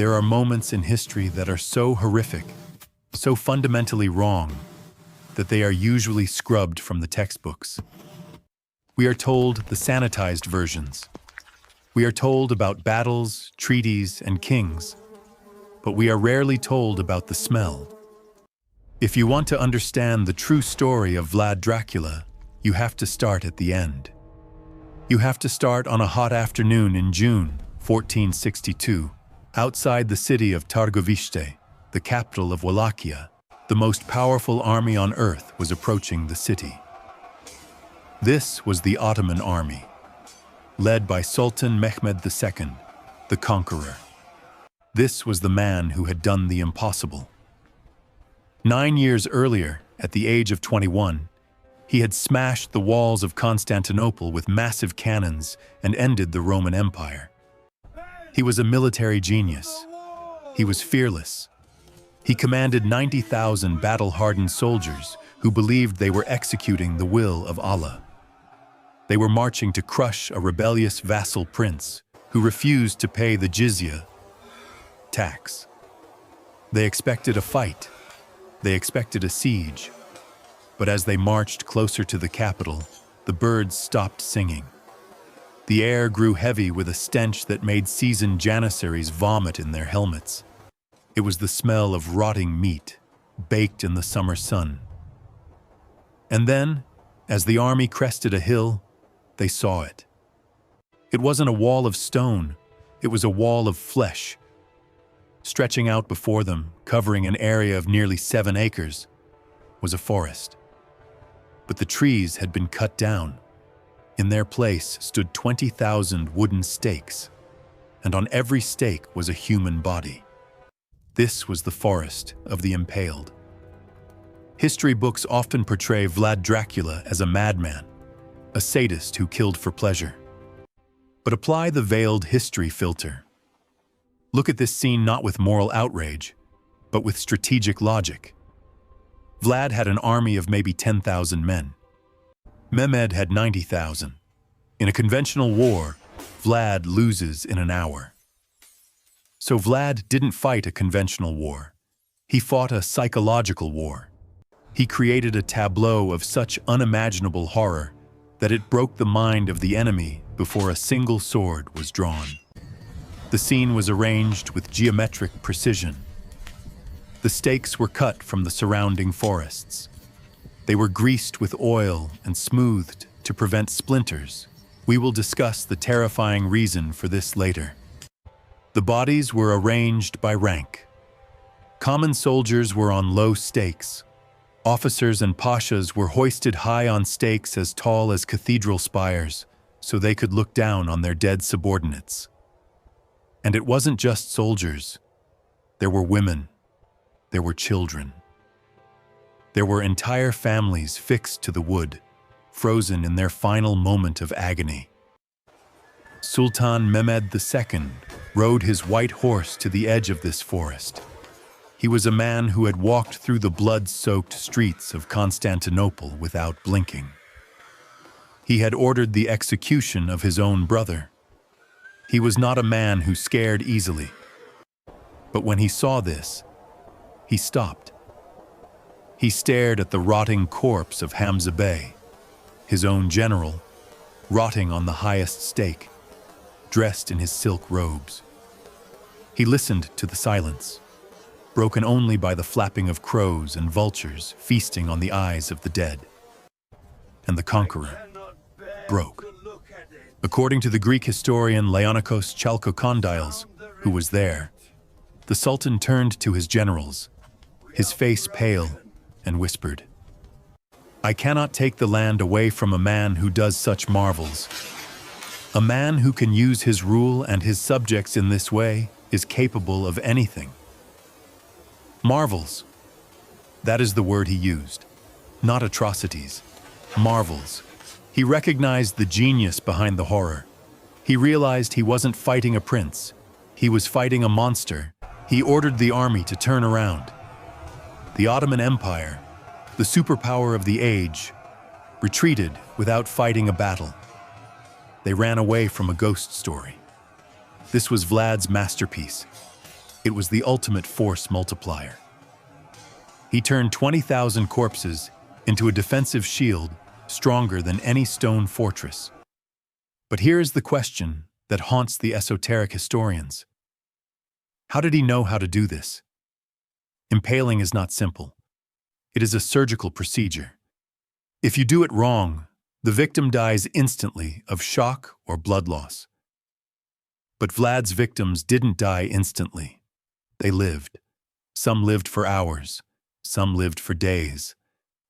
There are moments in history that are so horrific, so fundamentally wrong, that they are usually scrubbed from the textbooks. We are told the sanitized versions. We are told about battles, treaties, and kings, but we are rarely told about the smell. If you want to understand the true story of Vlad Dracula, you have to start at the end. You have to start on a hot afternoon in June 1462, outside the city of Târgoviște, the capital of Wallachia. The most powerful army on earth was approaching the city. This was the Ottoman army, led by Sultan Mehmed II, the conqueror. This was the man who had done the impossible. 9 years earlier, at the age of 21, he had smashed the walls of Constantinople with massive cannons and ended the Roman Empire. He was a military genius. He was fearless. He commanded 90,000 battle-hardened soldiers who believed they were executing the will of Allah. They were marching to crush a rebellious vassal prince who refused to pay the jizya tax. They expected a fight. They expected a siege. But as they marched closer to the capital, the birds stopped singing. The air grew heavy with a stench that made seasoned janissaries vomit in their helmets. It was the smell of rotting meat, baked in the summer sun. And then, as the army crested a hill, they saw it. It wasn't a wall of stone, it was a wall of flesh. Stretching out before them, covering an area of nearly 7 acres, was a forest. But the trees had been cut down. In their place stood 20,000 wooden stakes, and on every stake was a human body. This was the forest of the Impaled. History books often portray Vlad Dracula as a madman, a sadist who killed for pleasure. But apply the veiled history filter. Look at this scene not with moral outrage, but with strategic logic. Vlad had an army of maybe 10,000 men. Mehmed had 90,000. In a conventional war, Vlad loses in an hour. So Vlad didn't fight a conventional war. He fought a psychological war. He created a tableau of such unimaginable horror that it broke the mind of the enemy before a single sword was drawn. The scene was arranged with geometric precision. The stakes were cut from the surrounding forests. They were greased with oil and smoothed to prevent splinters. We will discuss the terrifying reason for this later. The bodies were arranged by rank. Common soldiers were on low stakes. Officers and pashas were hoisted high on stakes as tall as cathedral spires, so they could look down on their dead subordinates. And it wasn't just soldiers. There were women. There were children. There were entire families fixed to the wood, frozen in their final moment of agony. Sultan Mehmed II rode his white horse to the edge of this forest. He was a man who had walked through the blood-soaked streets of Constantinople without blinking. He had ordered the execution of his own brother. He was not a man who scared easily. But when he saw this, he stopped. He stared at the rotting corpse of Hamza Bey, his own general, rotting on the highest stake, dressed in his silk robes. He listened to the silence, broken only by the flapping of crows and vultures feasting on the eyes of the dead. And the conqueror broke. According to the Greek historian Leonikos Chalkokondyles, who was there, the Sultan turned to his generals, his face pale, and whispered, "I cannot take the land away from a man who does such marvels. A man who can use his rule and his subjects in this way is capable of anything." Marvels. That is the word he used. Not atrocities. Marvels. He recognized the genius behind the horror. He realized he wasn't fighting a prince. He was fighting a monster. He ordered the army to turn around. The Ottoman Empire, the superpower of the age, retreated without fighting a battle. They ran away from a ghost story. This was Vlad's masterpiece. It was the ultimate force multiplier. He turned 20,000 corpses into a defensive shield stronger than any stone fortress. But here is the question that haunts the esoteric historians. How did he know how to do this? Impaling is not simple. It is a surgical procedure. If you do it wrong, the victim dies instantly of shock or blood loss. But Vlad's victims didn't die instantly. They lived. Some lived for hours. Some lived for days.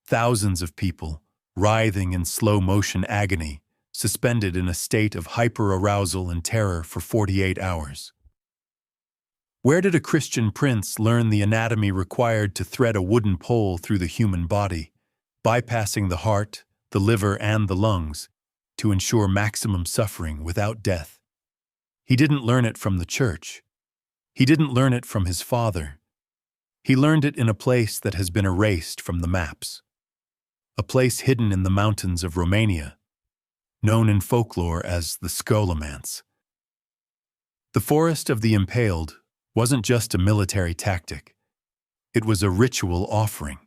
Thousands of people, writhing in slow-motion agony, suspended in a state of hyper-arousal and terror for 48 hours. Where did a Christian prince learn the anatomy required to thread a wooden pole through the human body, bypassing the heart, the liver, and the lungs, to ensure maximum suffering without death? He didn't learn it from the church. He didn't learn it from his father. He learned it in a place that has been erased from the maps. A place hidden in the mountains of Romania, known in folklore as the Scholomance. The Forest of the Impaled wasn't just a military tactic. It was a ritual offering.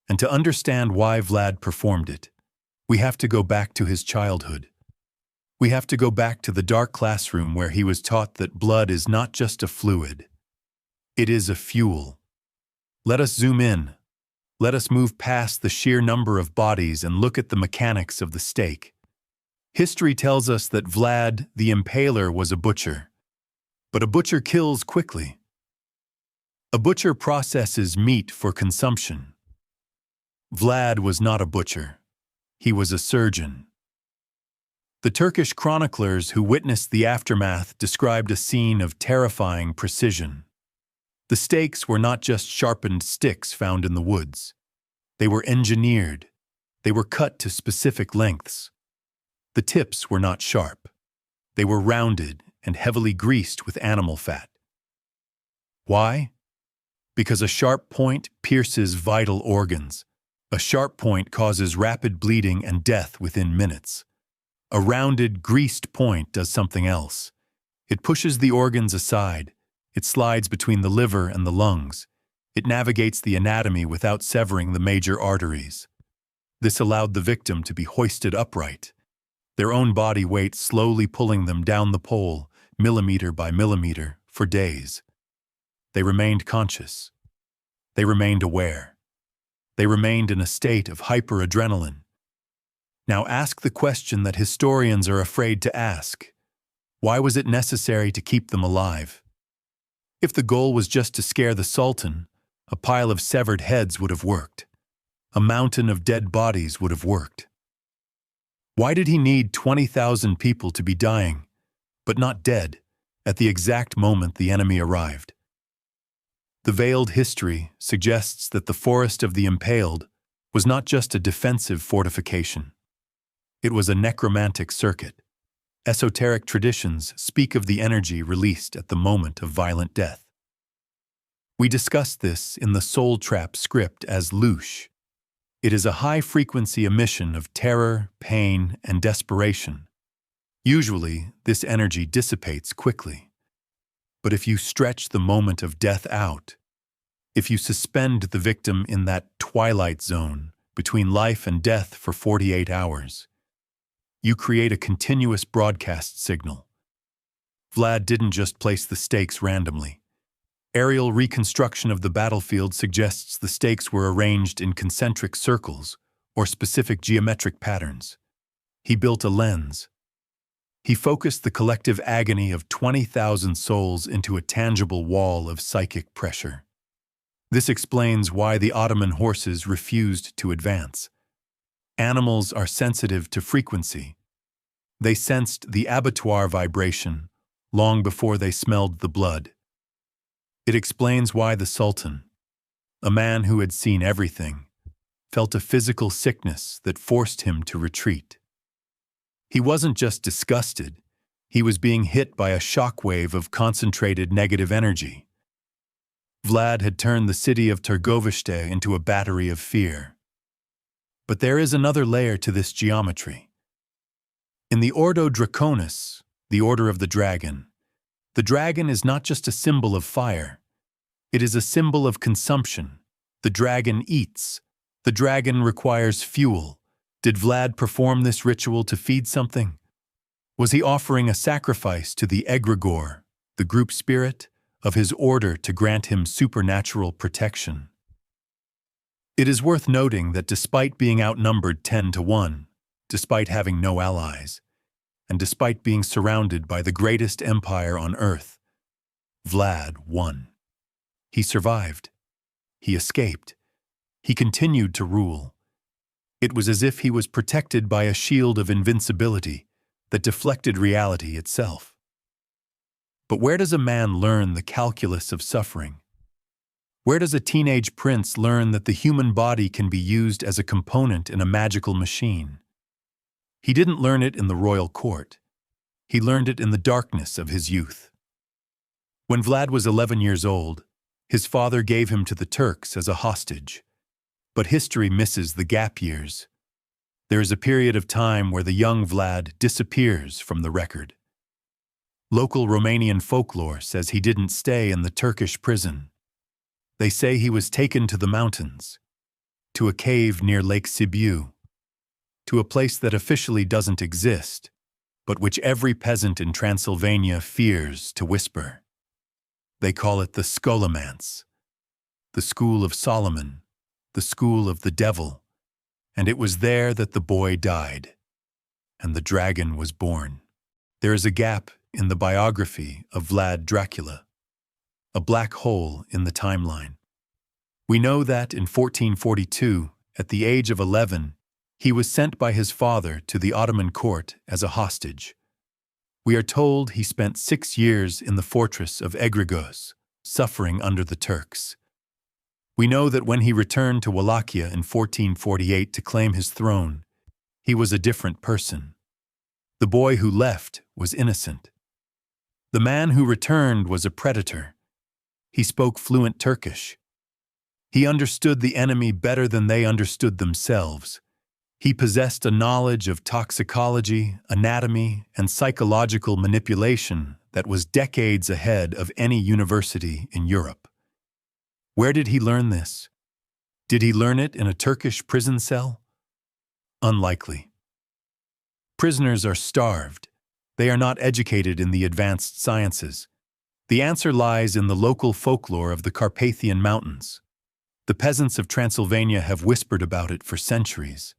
And to understand why Vlad performed it, we have to go back to his childhood. We have to go back to the dark classroom where he was taught that blood is not just a fluid. It is a fuel. Let us zoom in. Let us move past the sheer number of bodies and look at the mechanics of the stake. History tells us that Vlad the Impaler was a butcher. But a butcher kills quickly. A butcher processes meat for consumption. Vlad was not a butcher. He was a surgeon. The Turkish chroniclers who witnessed the aftermath described a scene of terrifying precision. The stakes were not just sharpened sticks found in the woods. They were engineered. They were cut to specific lengths. The tips were not sharp. They were rounded and heavily greased with animal fat. Why? Because a sharp point pierces vital organs. A sharp point causes rapid bleeding and death within minutes. A rounded, greased point does something else. It pushes the organs aside. It slides between the liver and the lungs. It navigates the anatomy without severing the major arteries. This allowed the victim to be hoisted upright, their own body weight slowly pulling them down the pole, millimeter by millimeter, for days. They remained conscious. They remained aware. They remained in a state of hyperadrenaline. Now ask the question that historians are afraid to ask. Why was it necessary to keep them alive? If the goal was just to scare the Sultan, a pile of severed heads would have worked. A mountain of dead bodies would have worked. Why did he need 20,000 people to be dying, but not dead, at the exact moment the enemy arrived? The veiled history suggests that the Forest of the Impaled was not just a defensive fortification. It was a necromantic circuit. Esoteric traditions speak of the energy released at the moment of violent death. We discussed this in the Soul Trap script as Loosh. It is a high-frequency emission of terror, pain, and desperation. Usually, this energy dissipates quickly. But if you stretch the moment of death out, if you suspend the victim in that twilight zone between life and death for 48 hours, you create a continuous broadcast signal. Vlad didn't just place the stakes randomly. Aerial reconstruction of the battlefield suggests the stakes were arranged in concentric circles or specific geometric patterns. He built a lens. He focused the collective agony of 20,000 souls into a tangible wall of psychic pressure. This explains why the Ottoman horses refused to advance. Animals are sensitive to frequency. They sensed the abattoir vibration long before they smelled the blood. It explains why the Sultan, a man who had seen everything, felt a physical sickness that forced him to retreat. He wasn't just disgusted, he was being hit by a shockwave of concentrated negative energy. Vlad had turned the city of Târgoviște into a battery of fear. But there is another layer to this geometry. In the Ordo Draconis, the Order of the Dragon, The dragon is not just a symbol of fire. It is a symbol of consumption. The dragon eats. The dragon requires fuel. Did Vlad perform this ritual to feed something? Was he offering a sacrifice to the egregore, the group spirit, of his order to grant him supernatural protection? It is worth noting that despite being outnumbered 10-1, despite having no allies, and despite being surrounded by the greatest empire on earth, Vlad won. He survived. He escaped. He continued to rule. It was as if he was protected by a shield of invincibility that deflected reality itself. But where does a man learn the calculus of suffering? Where does a teenage prince learn that the human body can be used as a component in a magical machine? He didn't learn it in the royal court. He learned it in the darkness of his youth. When Vlad was 11 years old, his father gave him to the Turks as a hostage. But history misses the gap years. There is a period of time where the young Vlad disappears from the record. Local Romanian folklore says he didn't stay in the Turkish prison. They say he was taken to the mountains, to a cave near Lake Sibiu, to a place that officially doesn't exist, but which every peasant in Transylvania fears to whisper. They call it the Scholomance, the school of Solomon, the school of the devil, and it was there that the boy died, and the dragon was born. There is a gap in the biography of Vlad Dracula, a black hole in the timeline. We know that in 1442, at the age of 11, he was sent by his father to the Ottoman court as a hostage. We are told he spent 6 years in the fortress of Egregos, suffering under the Turks. We know that when he returned to Wallachia in 1448 to claim his throne, he was a different person. The boy who left was innocent. The man who returned was a predator. He spoke fluent Turkish. He understood the enemy better than they understood themselves. He possessed a knowledge of toxicology, anatomy, and psychological manipulation that was decades ahead of any university in Europe. Where did he learn this? Did he learn it in a Turkish prison cell? Unlikely. Prisoners are starved. They are not educated in the advanced sciences. The answer lies in the local folklore of the Carpathian Mountains. The peasants of Transylvania have whispered about it for centuries.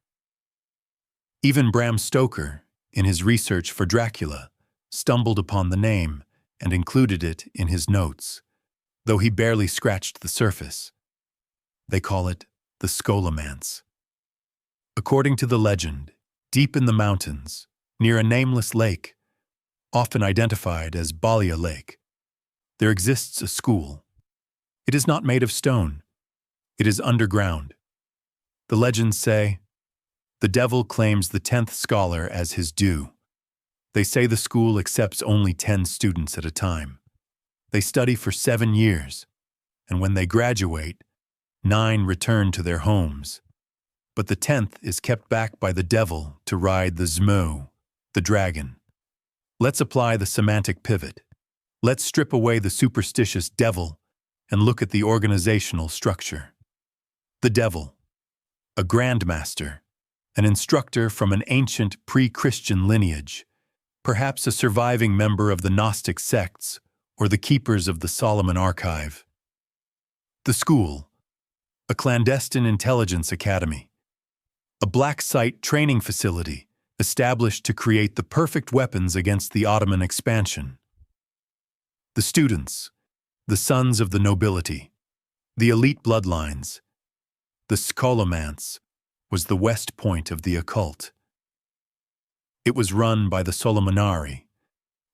Even Bram Stoker, in his research for Dracula, stumbled upon the name and included it in his notes, though he barely scratched the surface. They call it the Scholomance. According to the legend, deep in the mountains, near a nameless lake, often identified as Balia Lake, there exists a school. It is not made of stone. It is underground. The legends say, the devil claims the 10th scholar as his due. They say the school accepts only 10 students at a time. They study for 7 years, and when they graduate, 9 return to their homes. But the 10th is kept back by the devil to ride the Zmo, the dragon. Let's apply the semantic pivot. Let's strip away the superstitious devil and look at the organizational structure. The devil, a grandmaster, an instructor from an ancient pre-Christian lineage, perhaps a surviving member of the Gnostic sects or the keepers of the Solomon Archive. The school, a clandestine intelligence academy, a black site training facility established to create the perfect weapons against the Ottoman expansion. The students, the sons of the nobility, the elite bloodlines. The Scholomance was the west point of the occult. It was run by the Solomonari,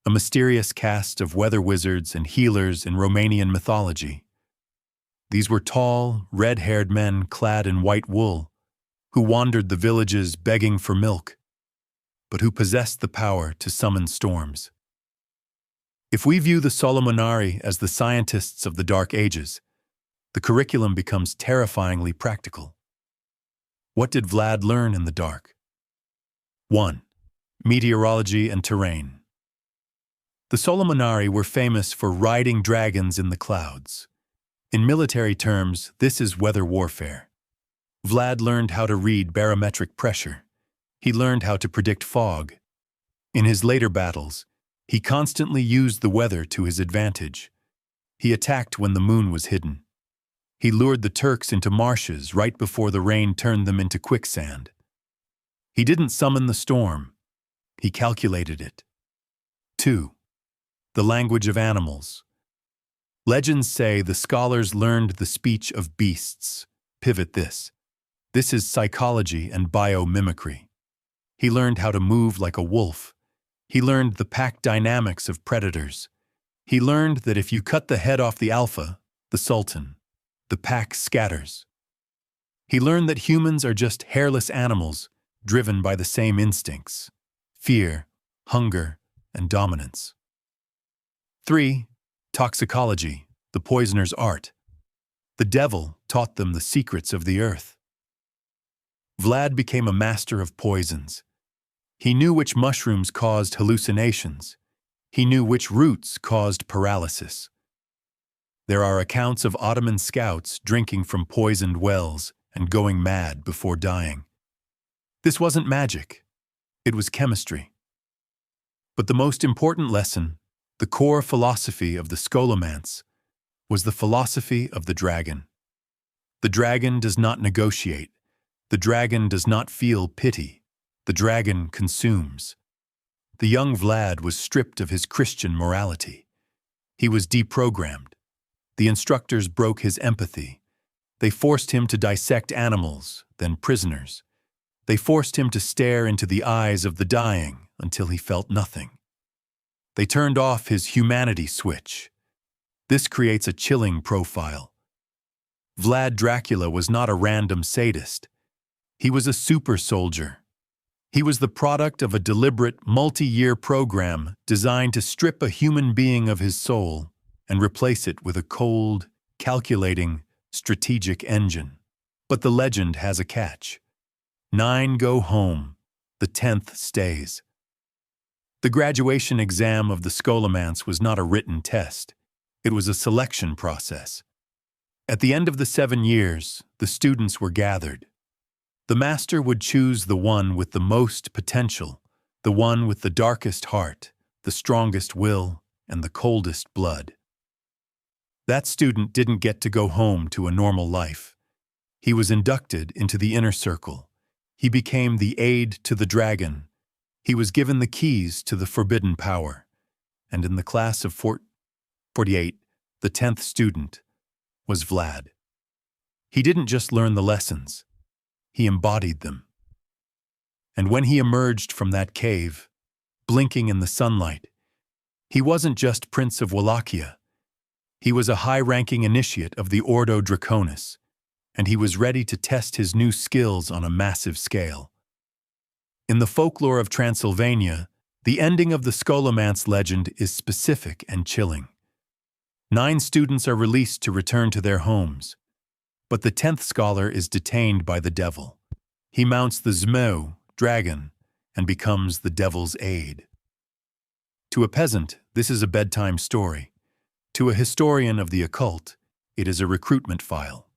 a mysterious caste of weather wizards and healers in Romanian mythology. These were tall, red-haired men clad in white wool, who wandered the villages begging for milk, but who possessed the power to summon storms. If we view the Solomonari as the scientists of the Dark Ages, the curriculum becomes terrifyingly practical. What did Vlad learn in the dark? 1. Meteorology and terrain. The Solomonari were famous for riding dragons in the clouds. In military terms, this is weather warfare. Vlad learned how to read barometric pressure. He learned how to predict fog. In his later battles, he constantly used the weather to his advantage. He attacked when the moon was hidden. He lured the Turks into marshes right before the rain turned them into quicksand. He didn't summon the storm. He calculated it. 2. The language of animals. Legends say the scholars learned the speech of beasts. Pivot this. This is psychology and biomimicry. He learned how to move like a wolf. He learned the pack dynamics of predators. He learned that if you cut the head off the alpha, the sultan, the pack scatters. He learned that humans are just hairless animals driven by the same instincts: fear, hunger, and dominance. 3. Toxicology, the poisoner's art. The devil taught them the secrets of the earth. Vlad became a master of poisons. He knew which mushrooms caused hallucinations. He knew which roots caused paralysis. There are accounts of Ottoman scouts drinking from poisoned wells and going mad before dying. This wasn't magic. It was chemistry. But the most important lesson, the core philosophy of the Scholomance, was the philosophy of the dragon. The dragon does not negotiate. The dragon does not feel pity. The dragon consumes. The young Vlad was stripped of his Christian morality. He was deprogrammed. The instructors broke his empathy. They forced him to dissect animals, then prisoners. They forced him to stare into the eyes of the dying until he felt nothing. They turned off his humanity switch. This creates a chilling profile. Vlad Dracula was not a random sadist. He was a super soldier. He was the product of a deliberate, multi-year program designed to strip a human being of his soul and replace it with a cold, calculating, strategic engine. But the legend has a catch. 9 go home, the 10th stays. The graduation exam of the Scholomance was not a written test. It was a selection process. At the end of the 7 years, the students were gathered. The master would choose the one with the most potential, the one with the darkest heart, the strongest will, and the coldest blood. That student didn't get to go home to a normal life. He was inducted into the inner circle. He became the aide to the dragon. He was given the keys to the forbidden power. And in the class of 48, the 10th student was Vlad. He didn't just learn the lessons. He embodied them. And when he emerged from that cave, blinking in the sunlight, he wasn't just Prince of Wallachia. He was a high-ranking initiate of the Ordo Draconis, and he was ready to test his new skills on a massive scale. In the folklore of Transylvania, the ending of the Scholomance legend is specific and chilling. 9 students are released to return to their homes, but the 10th scholar is detained by the devil. He mounts the Zmo, dragon, and becomes the devil's aide. To a peasant, this is a bedtime story. To a historian of the occult, it is a recruitment file.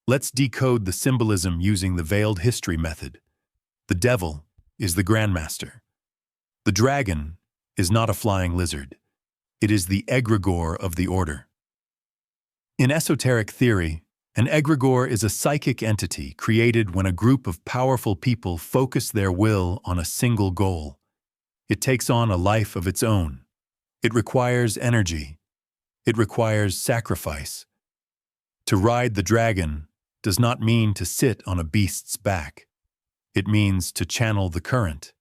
Let's decode the symbolism using the veiled history method. The devil is the grandmaster. The dragon is not a flying lizard. It is the egregore of the order. In esoteric theory, an egregore is a psychic entity created when a group of powerful people focus their will on a single goal. It takes on a life of its own. It requires energy. It requires sacrifice. To ride the dragon does not mean to sit on a beast's back. It means to channel the current.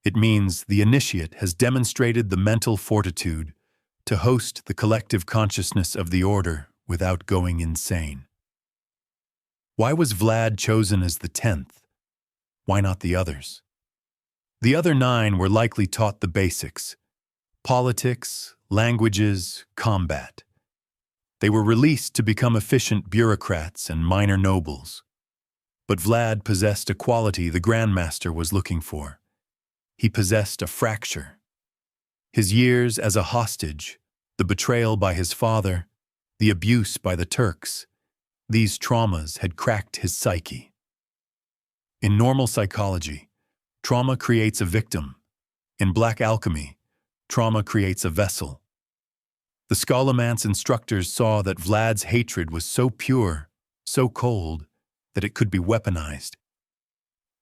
It means the initiate has demonstrated the mental fortitude to host the collective consciousness of the order without going insane. Why was Vlad chosen as the 10th? Why not the others? The other 9 were likely taught the basics: politics, languages, combat. They were released to become efficient bureaucrats and minor nobles. But Vlad possessed a quality the Grandmaster was looking for. He possessed a fracture. His years as a hostage, the betrayal by his father, the abuse by the Turks, these traumas had cracked his psyche. In normal psychology, trauma creates a victim. In black alchemy, trauma creates a vessel. The Scholomance instructors saw that Vlad's hatred was so pure, so cold, that it could be weaponized.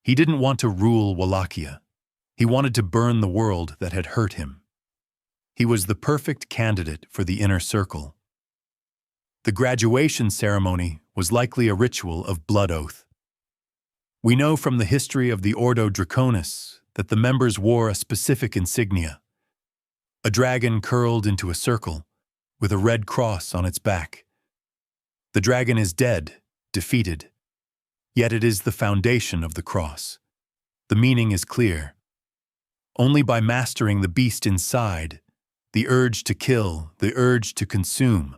He didn't want to rule Wallachia. He wanted to burn the world that had hurt him. He was the perfect candidate for the inner circle. The graduation ceremony was likely a ritual of blood oath. We know from the history of the Ordo Draconis that the members wore a specific insignia, a dragon curled into a circle with a red cross on its back. The dragon is dead, defeated, yet it is the foundation of the cross. The meaning is clear. Only by mastering the beast inside, the urge to kill, the urge to consume,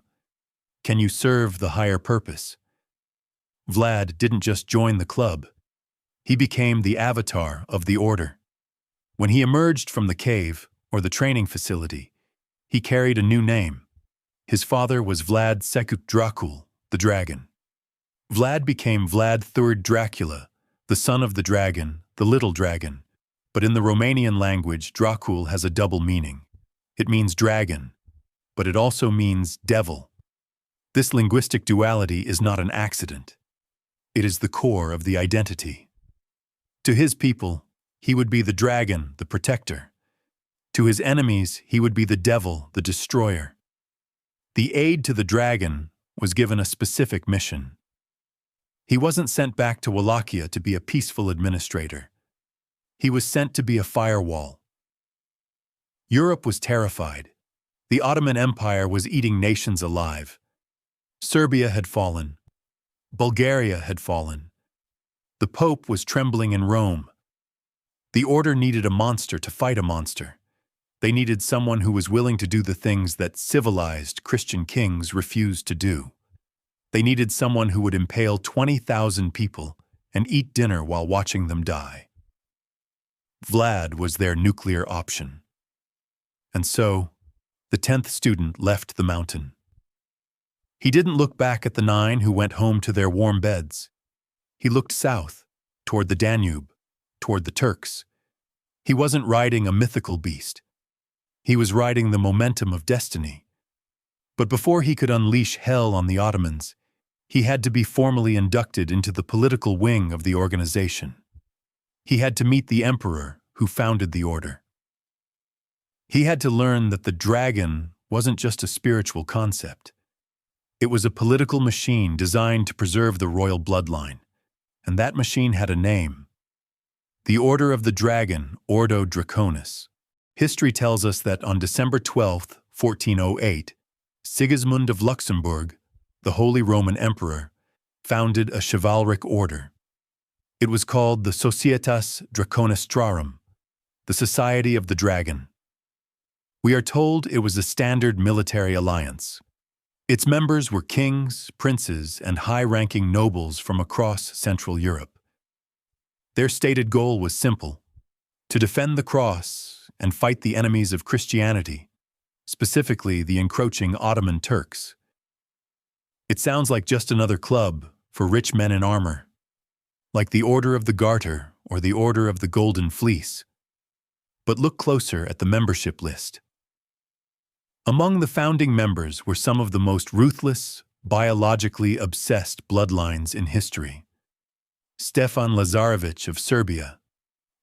can you serve the higher purpose. Vlad didn't just join the club. He became the avatar of the order. When he emerged from the cave, or the training facility, he carried a new name. His father was Vlad Dracula, the dragon. Vlad became Vlad Dracula, the son of the dragon, the little dragon. But in the Romanian language, Dracul has a double meaning. It means dragon, but it also means devil. This linguistic duality is not an accident. It is the core of the identity. To his people, he would be the dragon, the protector. To his enemies, he would be the devil, the destroyer. The aide to the dragon was given a specific mission. He wasn't sent back to Wallachia to be a peaceful administrator. He was sent to be a firewall. Europe was terrified. The Ottoman Empire was eating nations alive. Serbia had fallen. Bulgaria had fallen. The Pope was trembling in Rome. The order needed a monster to fight a monster. They needed someone who was willing to do the things that civilized Christian kings refused to do. They needed someone who would impale 20,000 people and eat dinner while watching them die. Vlad was their nuclear option. And so, the 10th student left the mountain. He didn't look back at the 9 who went home to their warm beds. He looked south, toward the Danube, toward the Turks. He wasn't riding a mythical beast. He was riding the momentum of destiny. But before he could unleash hell on the Ottomans, he had to be formally inducted into the political wing of the organization. He had to meet the emperor who founded the order. He had to learn that the dragon wasn't just a spiritual concept. It was a political machine designed to preserve the royal bloodline, and that machine had a name. The Order of the Dragon, Ordo Draconis. History tells us that on December 12, 1408, Sigismund of Luxembourg, the Holy Roman Emperor, founded a chivalric order. It was called the Societas Draconistrarum, the Society of the Dragon. We are told it was a standard military alliance. Its members were kings, princes, and high-ranking nobles from across Central Europe. Their stated goal was simple: to defend the cross and fight the enemies of Christianity, specifically the encroaching Ottoman Turks. It sounds like just another club for rich men in armor, like the Order of the Garter or the Order of the Golden Fleece. But look closer at the membership list. Among the founding members were some of the most ruthless, biologically obsessed bloodlines in history. Stefan Lazarevich of Serbia,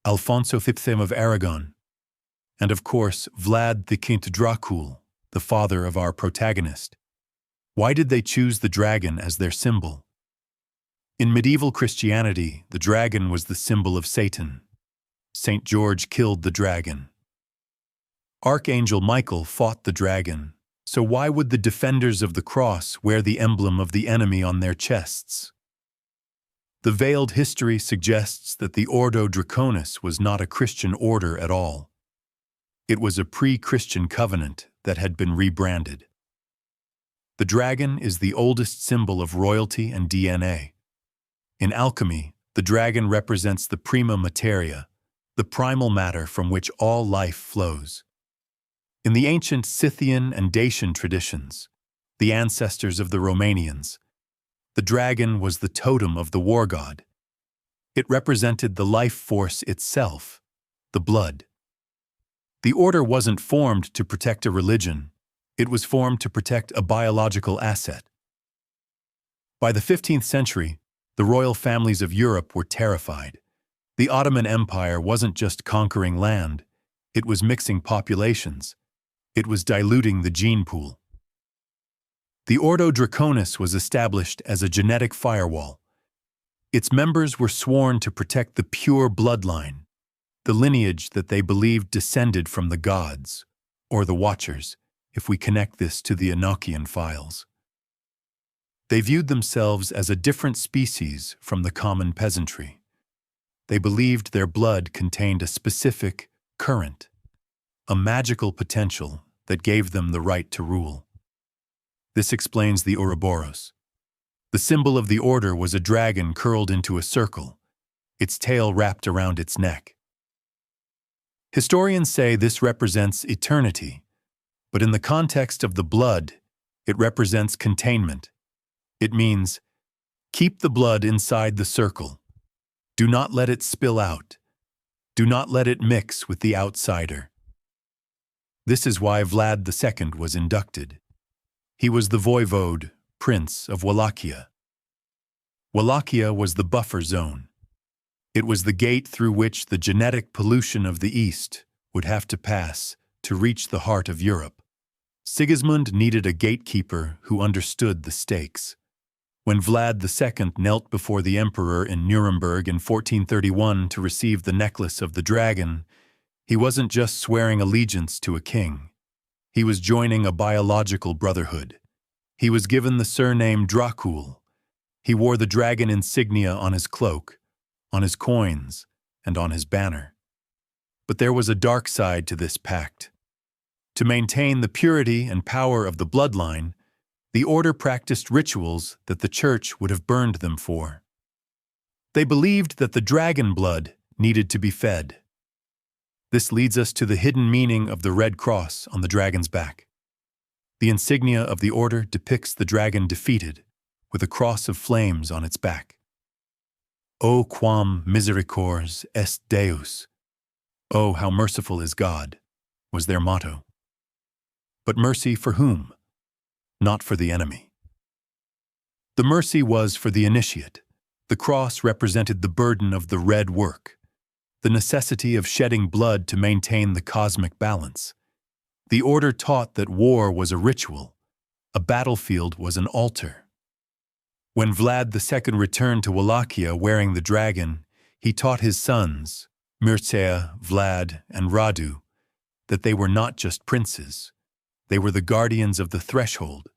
Alfonso V of Aragon, and of course Vlad the Dracula, the father of our protagonist. Why did they choose the dragon as their symbol? In medieval Christianity, the dragon was the symbol of Satan. St. George killed the dragon. Archangel Michael fought the dragon, so why would the defenders of the cross wear the emblem of the enemy on their chests? The veiled history suggests that the Ordo Draconis was not a Christian order at all. It was a pre-Christian covenant that had been rebranded. The dragon is the oldest symbol of royalty and DNA. In alchemy, the dragon represents the prima materia, the primal matter from which all life flows. In the ancient Scythian and Dacian traditions, the ancestors of the Romanians, the dragon was the totem of the war god. It represented the life force itself, the blood. The order wasn't formed to protect a religion, it was formed to protect a biological asset. By the 15th century, the royal families of Europe were terrified. The Ottoman Empire wasn't just conquering land, it was mixing populations. It was diluting the gene pool. The Ordo Draconis was established as a genetic firewall. Its members were sworn to protect the pure bloodline, the lineage that they believed descended from the gods, or the Watchers, if we connect this to the Enochian files. They viewed themselves as a different species from the common peasantry. They believed their blood contained a specific current, a magical potential that gave them the right to rule. This explains the Ouroboros. The symbol of the order was a dragon curled into a circle, its tail wrapped around its neck. Historians say this represents eternity, but in the context of the blood, it represents containment. It means, keep the blood inside the circle. Do not let it spill out. Do not let it mix with the outsider. This is why Vlad II was inducted. He was the voivode, prince of Wallachia. Wallachia was the buffer zone. It was the gate through which the genetic pollution of the East would have to pass to reach the heart of Europe. Sigismund needed a gatekeeper who understood the stakes. When Vlad II knelt before the emperor in Nuremberg in 1431 to receive the necklace of the dragon, he wasn't just swearing allegiance to a king. He was joining a biological brotherhood. He was given the surname Dracul. He wore the dragon insignia on his cloak, on his coins, and on his banner. But there was a dark side to this pact. To maintain the purity and power of the bloodline, the order practiced rituals that the church would have burned them for. They believed that the dragon blood needed to be fed. This leads us to the hidden meaning of the red cross on the dragon's back. The insignia of the order depicts the dragon defeated, with a cross of flames on its back. O quam misericors est Deus. Oh, how merciful is God, was their motto. But mercy for whom? Not for the enemy. The mercy was for the initiate. The cross represented the burden of the red work, the necessity of shedding blood to maintain the cosmic balance. The order taught that war was a ritual, a battlefield was an altar. When Vlad II returned to Wallachia wearing the dragon, he taught his sons, Mircea, Vlad, and Radu, that they were not just princes. They were the guardians of the threshold.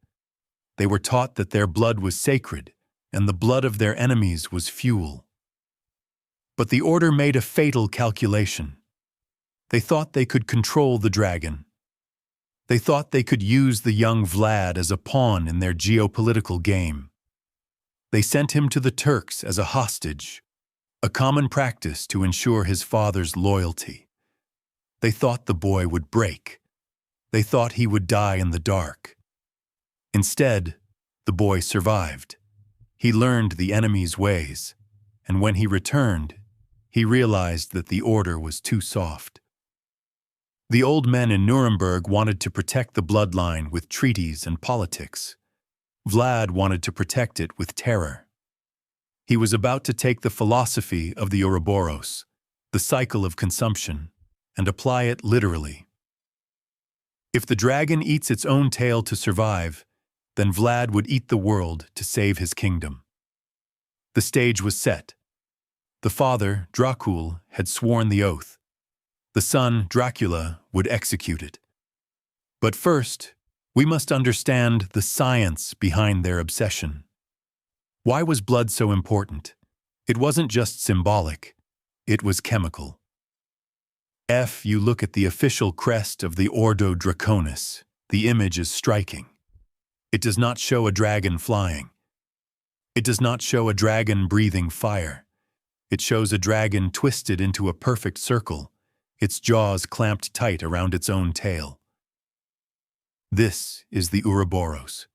They were taught that their blood was sacred, and the blood of their enemies was fuel. But the order made a fatal calculation. They thought they could control the dragon. They thought they could use the young Vlad as a pawn in their geopolitical game. They sent him to the Turks as a hostage, a common practice to ensure his father's loyalty. They thought the boy would break. They thought he would die in the dark. Instead, the boy survived. He learned the enemy's ways, and when he returned, he realized that the order was too soft. The old men in Nuremberg wanted to protect the bloodline with treaties and politics. Vlad wanted to protect it with terror. He was about to take the philosophy of the Ouroboros, the cycle of consumption, and apply it literally. If the dragon eats its own tail to survive, then Vlad would eat the world to save his kingdom. The stage was set. The father, Dracul, had sworn the oath. The son, Dracula, would execute it. But first, we must understand the science behind their obsession. Why was blood so important? It wasn't just symbolic, it was chemical. If you look at the official crest of the Ordo Draconis, the image is striking. It does not show a dragon flying. It does not show a dragon breathing fire. It shows a dragon twisted into a perfect circle, its jaws clamped tight around its own tail. This is the Ouroboros.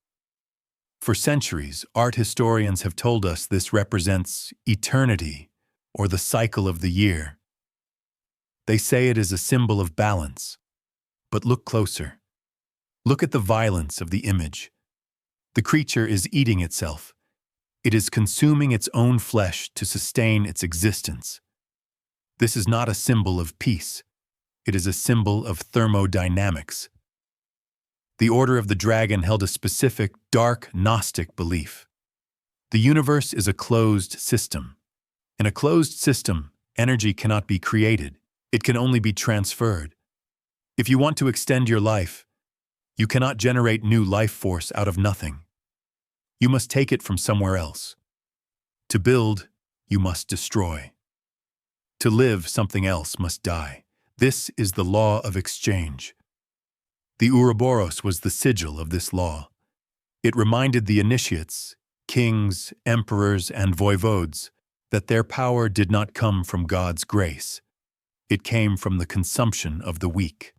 For centuries, art historians have told us this represents eternity, or the cycle of the year. They say it is a symbol of balance. But look closer. Look at the violence of the image. The creature is eating itself. It is consuming its own flesh to sustain its existence. This is not a symbol of peace. It is a symbol of thermodynamics. The Order of the Dragon held a specific, dark, Gnostic belief. The universe is a closed system. In a closed system, energy cannot be created. It can only be transferred. If you want to extend your life, you cannot generate new life force out of nothing. You must take it from somewhere else. To build, you must destroy. To live, something else must die. This is the law of exchange. The Ouroboros was the sigil of this law. It reminded the initiates, kings, emperors, and voivodes, that their power did not come from God's grace. It came from the consumption of the weak.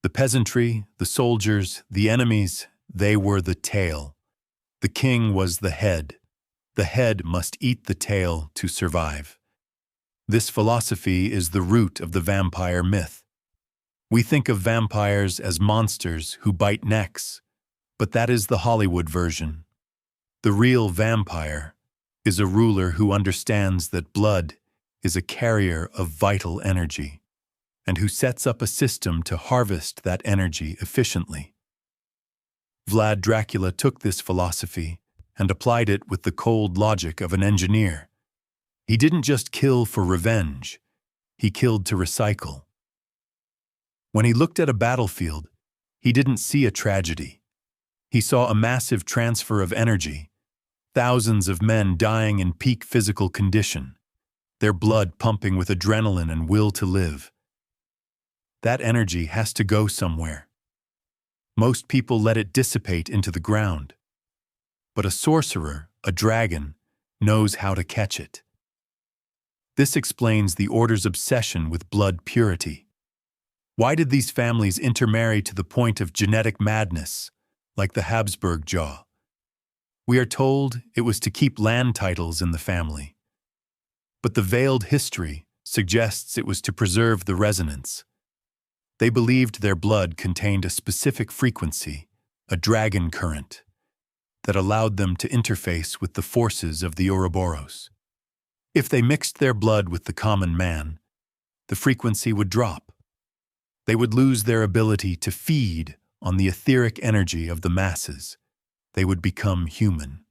The peasantry, the soldiers, the enemies, they were the tail. The king was the head. The head must eat the tail to survive. This philosophy is the root of the vampire myth. We think of vampires as monsters who bite necks, but that is the Hollywood version. The real vampire is a ruler who understands that blood is a carrier of vital energy, and who sets up a system to harvest that energy efficiently. Vlad Dracula took this philosophy and applied it with the cold logic of an engineer. He didn't just kill for revenge, he killed to recycle. When he looked at a battlefield, he didn't see a tragedy. He saw a massive transfer of energy, thousands of men dying in peak physical condition, their blood pumping with adrenaline and will to live. That energy has to go somewhere. Most people let it dissipate into the ground. But a sorcerer, a dragon, knows how to catch it. This explains the Order's obsession with blood purity. Why did these families intermarry to the point of genetic madness, like the Habsburg jaw? We are told it was to keep land titles in the family. But the veiled history suggests it was to preserve the resonance. They believed their blood contained a specific frequency, a dragon current, that allowed them to interface with the forces of the Ouroboros. If they mixed their blood with the common man, the frequency would drop. They would lose their ability to feed on the etheric energy of the masses. They would become human.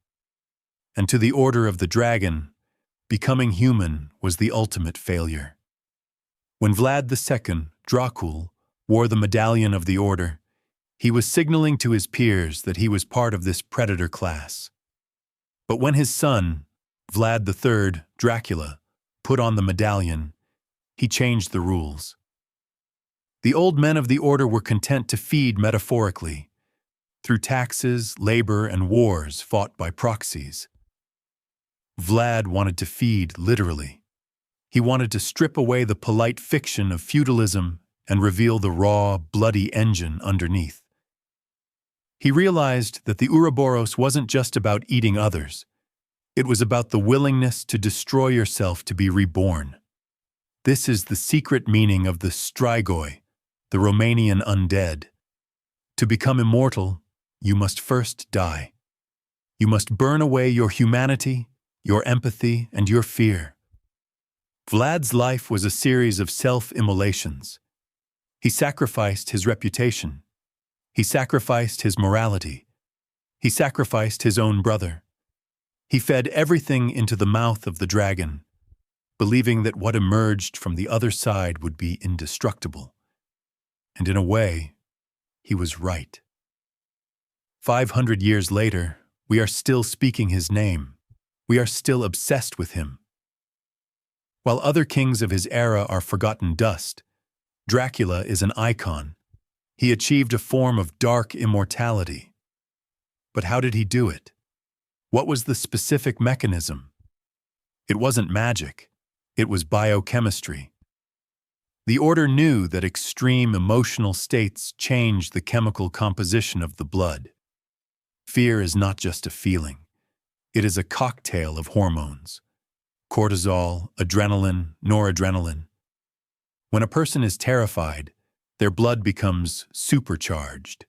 And to the Order of the Dragon, becoming human was the ultimate failure. When Vlad II, Dracula, wore the medallion of the Order, he was signaling to his peers that he was part of this predator class. But when his son, Vlad III, Dracula, put on the medallion, he changed the rules. The old men of the Order were content to feed metaphorically, through taxes, labor, and wars fought by proxies. Vlad wanted to feed literally. He wanted to strip away the polite fiction of feudalism and reveal the raw, bloody engine underneath. He realized that the Ouroboros wasn't just about eating others. It was about the willingness to destroy yourself to be reborn. This is the secret meaning of the strigoi, the Romanian undead. To become immortal, you must first die. You must burn away your humanity, your empathy, and your fear. Vlad's life was a series of self-immolations. He sacrificed his reputation. He sacrificed his morality. He sacrificed his own brother. He fed everything into the mouth of the dragon, believing that what emerged from the other side would be indestructible. And in a way, he was right. 500 years later, we are still speaking his name. We are still obsessed with him. While other kings of his era are forgotten dust, Dracula is an icon. He achieved a form of dark immortality. But how did he do it? What was the specific mechanism? It wasn't magic. It was biochemistry. The Order knew that extreme emotional states change the chemical composition of the blood. Fear is not just a feeling. It is a cocktail of hormones: cortisol, adrenaline, noradrenaline. When a person is terrified, their blood becomes supercharged.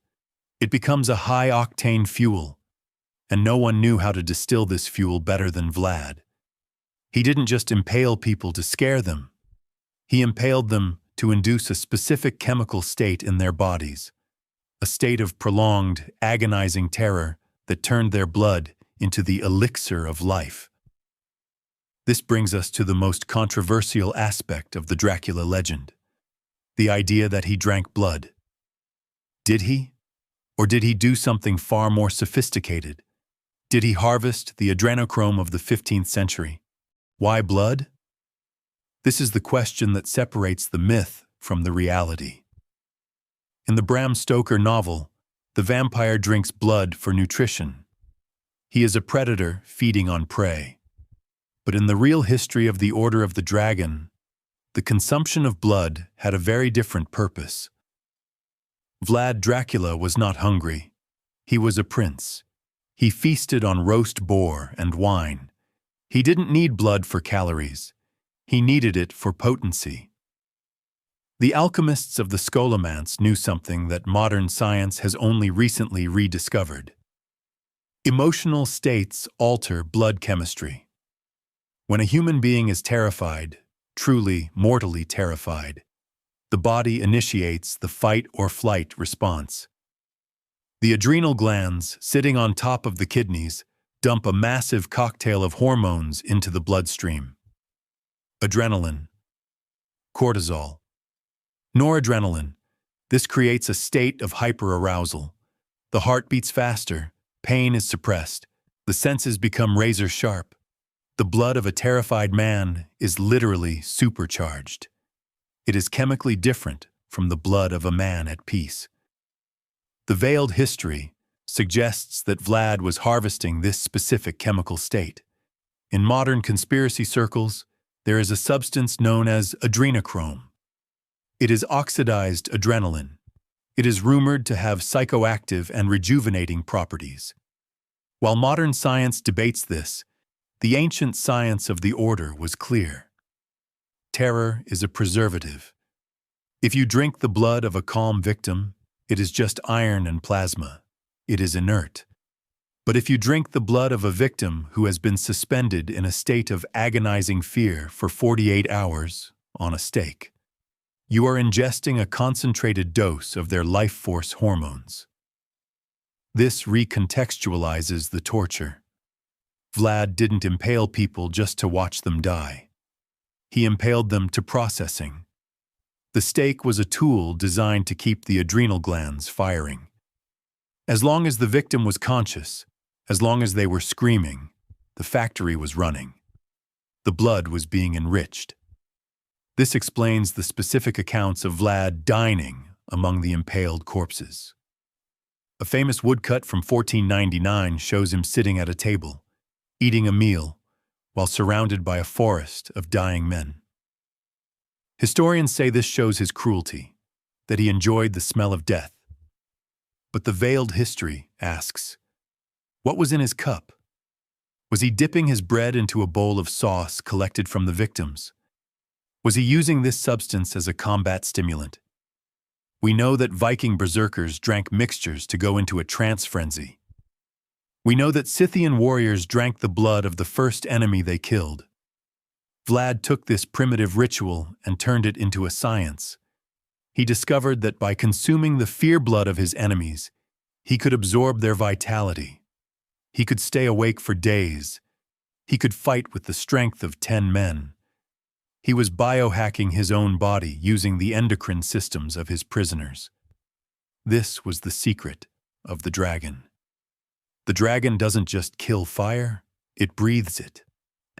It becomes a high-octane fuel, and no one knew how to distill this fuel better than Vlad. He didn't just impale people to scare them. He impaled them to induce a specific chemical state in their bodies, a state of prolonged, agonizing terror that turned their blood into the elixir of life. This brings us to the most controversial aspect of the Dracula legend: the idea that he drank blood. Did he? Or did he do something far more sophisticated? Did he harvest the Adrenochrome of the 15th century? Why blood? This is the question that separates the myth from the reality. In the Bram Stoker novel, the vampire drinks blood for nutrition. He is a predator feeding on prey. But in the real history of the Order of the Dragon, the consumption of blood had a very different purpose. Vlad Dracula was not hungry. He was a prince. He feasted on roast boar and wine. He didn't need blood for calories. He needed it for potency. The alchemists of the Scholomance knew something that modern science has only recently rediscovered. Emotional states alter blood chemistry. When a human being is terrified, truly mortally terrified, the body initiates the fight or flight response. The adrenal glands, sitting on top of the kidneys, dump a massive cocktail of hormones into the bloodstream: adrenaline, cortisol, noradrenaline. This creates a state of hyperarousal. The heart beats faster, pain is suppressed, the senses become razor sharp. The blood of a terrified man is literally supercharged. It is chemically different from the blood of a man at peace. The veiled history suggests that Vlad was harvesting this specific chemical state. In modern conspiracy circles, there is a substance known as Adrenochrome. It is oxidized adrenaline. It is rumored to have psychoactive and rejuvenating properties. While modern science debates this, the ancient science of the Order was clear. Terror is a preservative. If you drink the blood of a calm victim, it is just iron and plasma. It is inert. But if you drink the blood of a victim who has been suspended in a state of agonizing fear for 48 hours on a stake, you are ingesting a concentrated dose of their life force hormones. This recontextualizes the torture. Vlad didn't impale people just to watch them die. He impaled them to processing. The stake was a tool designed to keep the adrenal glands firing. As long as the victim was conscious, as long as they were screaming, the factory was running. The blood was being enriched. This explains the specific accounts of Vlad dining among the impaled corpses. A famous woodcut from 1499 shows him sitting at a table, eating a meal, while surrounded by a forest of dying men. Historians say this shows his cruelty, that he enjoyed the smell of death. But the veiled history asks, what was in his cup? Was he dipping his bread into a bowl of sauce collected from the victims? Was he using this substance as a combat stimulant? We know that Viking berserkers drank mixtures to go into a trance frenzy. We know that Scythian warriors drank the blood of the first enemy they killed. Vlad took this primitive ritual and turned it into a science. He discovered that by consuming the fear blood of his enemies, he could absorb their vitality. He could stay awake for days. He could fight with the strength of 10 men. He was biohacking his own body using the endocrine systems of his prisoners. This was the secret of the dragon. The dragon doesn't just kill fire, it breathes it.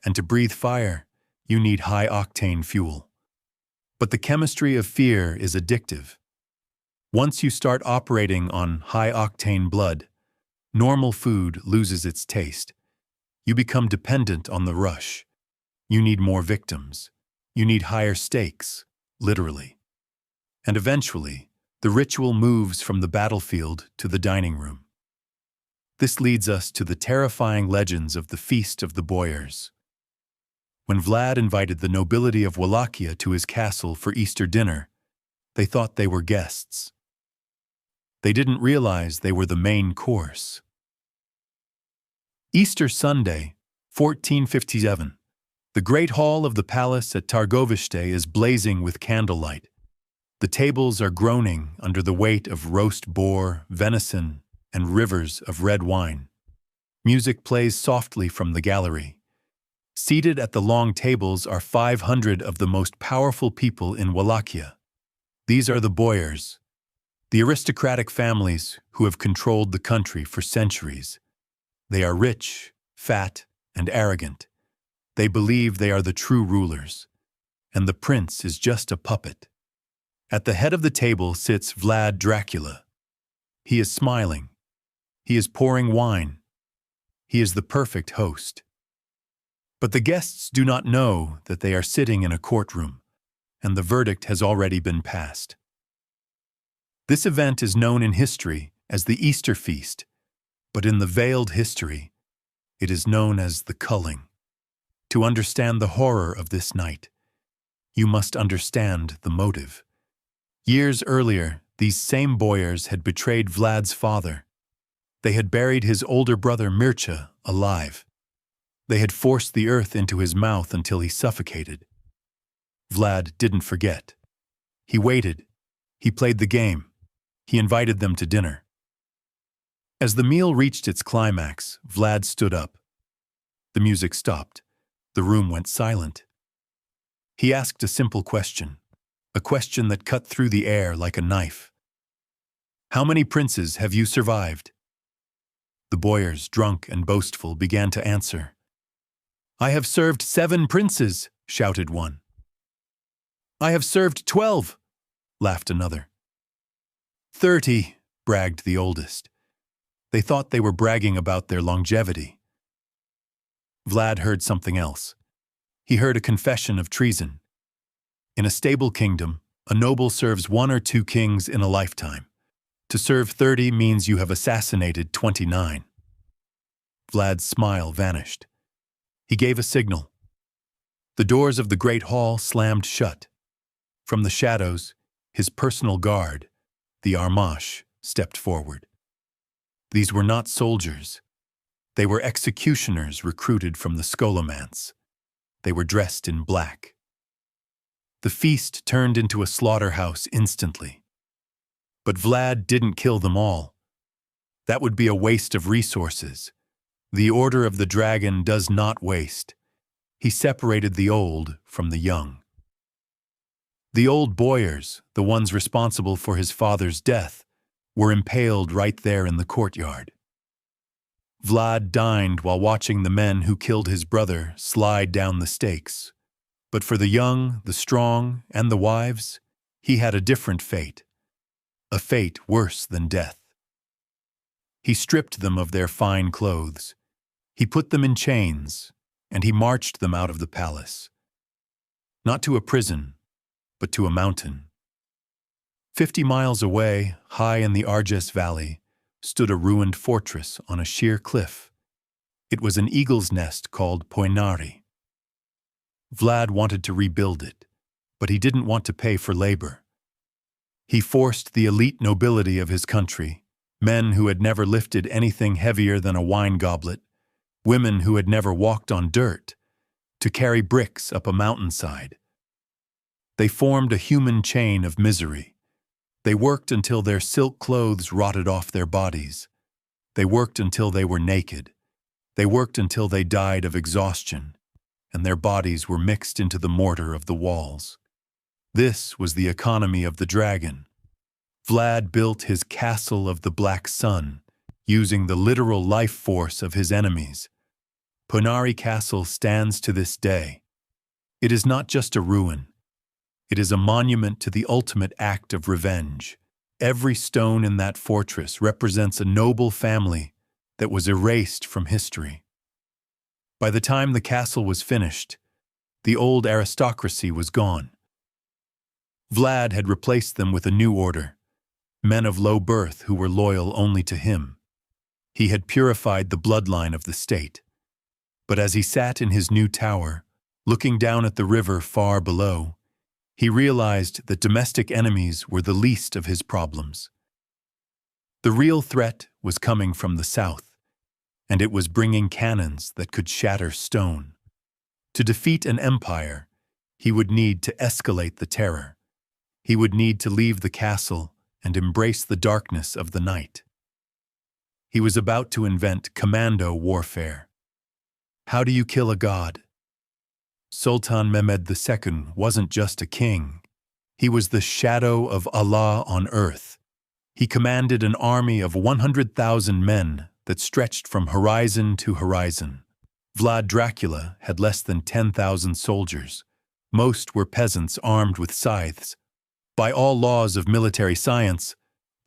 And to breathe fire, you need high-octane fuel. But the chemistry of fear is addictive. Once you start operating on high-octane blood, normal food loses its taste. You become dependent on the rush. You need more victims. You need higher stakes, literally. And eventually, the ritual moves from the battlefield to the dining room. This leads us to the terrifying legends of the Feast of the Boyars. When Vlad invited the nobility of Wallachia to his castle for Easter dinner, they thought they were guests. They didn't realize they were the main course. Easter Sunday, 1457. The great hall of the palace at Targoviste is blazing with candlelight. The tables are groaning under the weight of roast boar, venison, and rivers of red wine. Music plays softly from the gallery. Seated at the long tables are 500 of the most powerful people in Wallachia. These are the boyars, the aristocratic families who have controlled the country for centuries. They are rich, fat, and arrogant. They believe they are the true rulers, and the prince is just a puppet. At the head of the table sits Vlad Dracula. He is smiling. He is pouring wine. He is the perfect host. But the guests do not know that they are sitting in a courtroom, and the verdict has already been passed. This event is known in history as the Easter Feast, but in the veiled history, it is known as the culling. To understand the horror of this night, you must understand the motive. Years earlier, these same boyars had betrayed Vlad's father. They had buried his older brother Mircea alive. They had forced the earth into his mouth until he suffocated. Vlad didn't forget. He waited. He played the game. He invited them to dinner. As the meal reached its climax, Vlad stood up. The music stopped. The room went silent. He asked a simple question, a question that cut through the air like a knife. "How many princes have you survived?" The boyars, drunk and boastful, began to answer. "I have served 7 princes," shouted one. "I have served 12, laughed another. 30, bragged the oldest. They thought they were bragging about their longevity. Vlad heard something else. He heard a confession of treason. In a stable kingdom, a noble serves 1 or 2 kings in a lifetime. To serve 30 means you have assassinated 29. Vlad's smile vanished. He gave a signal. The doors of the great hall slammed shut. From the shadows, his personal guard, the Armash, stepped forward. These were not soldiers. They were executioners recruited from the Scholomance. They were dressed in black. The feast turned into a slaughterhouse instantly. But Vlad didn't kill them all. That would be a waste of resources. The Order of the Dragon does not waste. He separated the old from the young. The old boyars, the ones responsible for his father's death, were impaled right there in the courtyard. Vlad dined while watching the men who killed his brother slide down the stakes. But for the young, the strong, and the wives, he had a different fate. A fate worse than death. He stripped them of their fine clothes. He put them in chains, and he marched them out of the palace. Not to a prison, but to a mountain. 50 miles away, high in the Arges Valley, stood a ruined fortress on a sheer cliff. It was an eagle's nest called Poinari. Vlad wanted to rebuild it, but he didn't want to pay for labor. He forced the elite nobility of his country, men who had never lifted anything heavier than a wine goblet, women who had never walked on dirt, to carry bricks up a mountainside. They formed a human chain of misery. They worked until their silk clothes rotted off their bodies. They worked until they were naked. They worked until they died of exhaustion, and their bodies were mixed into the mortar of the walls. This was the economy of the dragon. Vlad built his castle of the Black Sun, using the literal life force of his enemies. Poinari Castle stands to this day. It is not just a ruin. It is a monument to the ultimate act of revenge. Every stone in that fortress represents a noble family that was erased from history. By the time the castle was finished, the old aristocracy was gone. Vlad had replaced them with a new order, men of low birth who were loyal only to him. He had purified the bloodline of the state. But as he sat in his new tower, looking down at the river far below, he realized that domestic enemies were the least of his problems. The real threat was coming from the south, and it was bringing cannons that could shatter stone. To defeat an empire, he would need to escalate the terror. He would need to leave the castle and embrace the darkness of the night. He was about to invent commando warfare. How do you kill a god? Sultan Mehmed II wasn't just a king. He was the shadow of Allah on earth. He commanded an army of 100,000 men that stretched from horizon to horizon. Vlad Dracula had less than 10,000 soldiers. Most were peasants armed with scythes. By all laws of military science,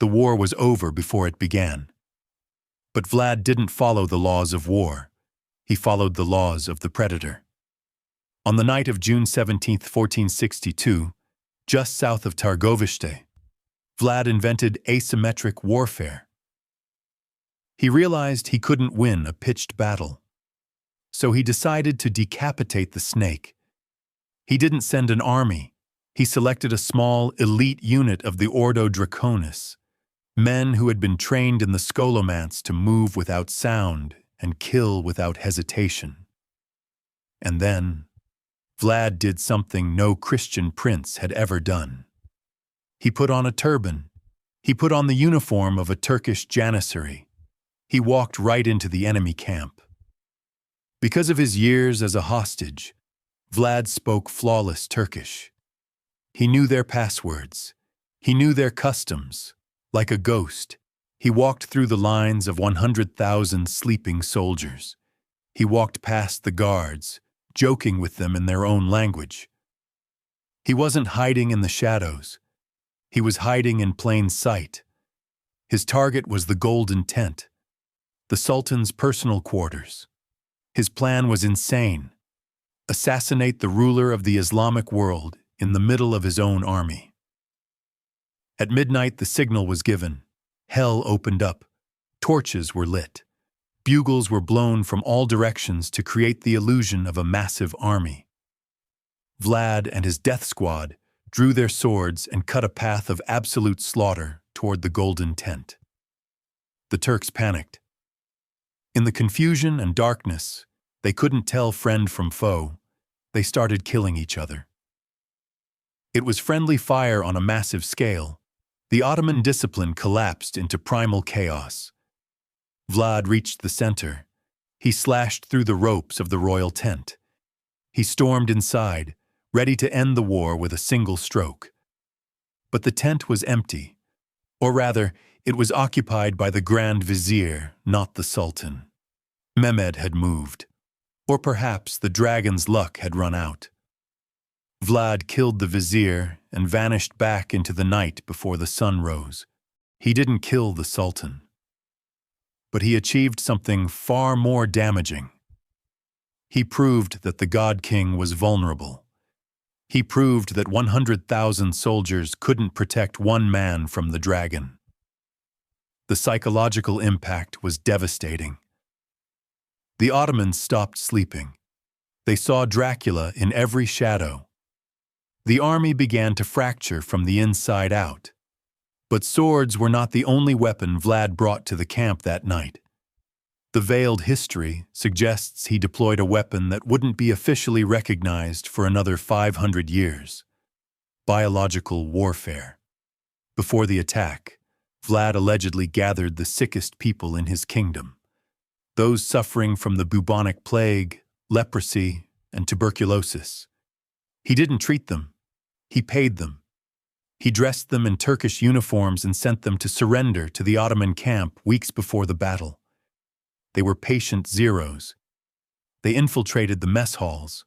the war was over before it began. But Vlad didn't follow the laws of war. He followed the laws of the predator. On the night of June 17, 1462, just south of Targovishte, Vlad invented asymmetric warfare. He realized he couldn't win a pitched battle. So he decided to decapitate the snake. He didn't send an army. He selected a small, elite unit of the Ordo Draconis, men who had been trained in the Scholomance to move without sound and kill without hesitation. And then, Vlad did something no Christian prince had ever done. He put on a turban. He put on the uniform of a Turkish janissary. He walked right into the enemy camp. Because of his years as a hostage, Vlad spoke flawless Turkish. He knew their passwords. He knew their customs. Like a ghost, he walked through the lines of 100,000 sleeping soldiers. He walked past the guards, joking with them in their own language. He wasn't hiding in the shadows. He was hiding in plain sight. His target was the Golden Tent, the Sultan's personal quarters. His plan was insane: assassinate the ruler of the Islamic world in the middle of his own army. At midnight, the signal was given. Hell opened up. Torches were lit. Bugles were blown from all directions to create the illusion of a massive army. Vlad and his death squad drew their swords and cut a path of absolute slaughter toward the Golden Tent. The Turks panicked. In the confusion and darkness, they couldn't tell friend from foe. They started killing each other. It was friendly fire on a massive scale. The Ottoman discipline collapsed into primal chaos. Vlad reached the center. He slashed through the ropes of the royal tent. He stormed inside, ready to end the war with a single stroke. But the tent was empty. Or rather, it was occupied by the Grand Vizier, not the Sultan. Mehmed had moved. Or perhaps the dragon's luck had run out. Vlad killed the Vizier and vanished back into the night before the sun rose. He didn't kill the Sultan. But he achieved something far more damaging. He proved that the God King was vulnerable. He proved that 100,000 soldiers couldn't protect one man from the dragon. The psychological impact was devastating. The Ottomans stopped sleeping. They saw Dracula in every shadow. The army began to fracture from the inside out. But swords were not the only weapon Vlad brought to the camp that night. The veiled history suggests he deployed a weapon that wouldn't be officially recognized for another 500 years: biological warfare. Before the attack, Vlad allegedly gathered the sickest people in his kingdom, those suffering from the bubonic plague, leprosy, and tuberculosis. He didn't treat them. He paid them. He dressed them in Turkish uniforms and sent them to surrender to the Ottoman camp weeks before the battle. They were patient zeros. They infiltrated the mess halls.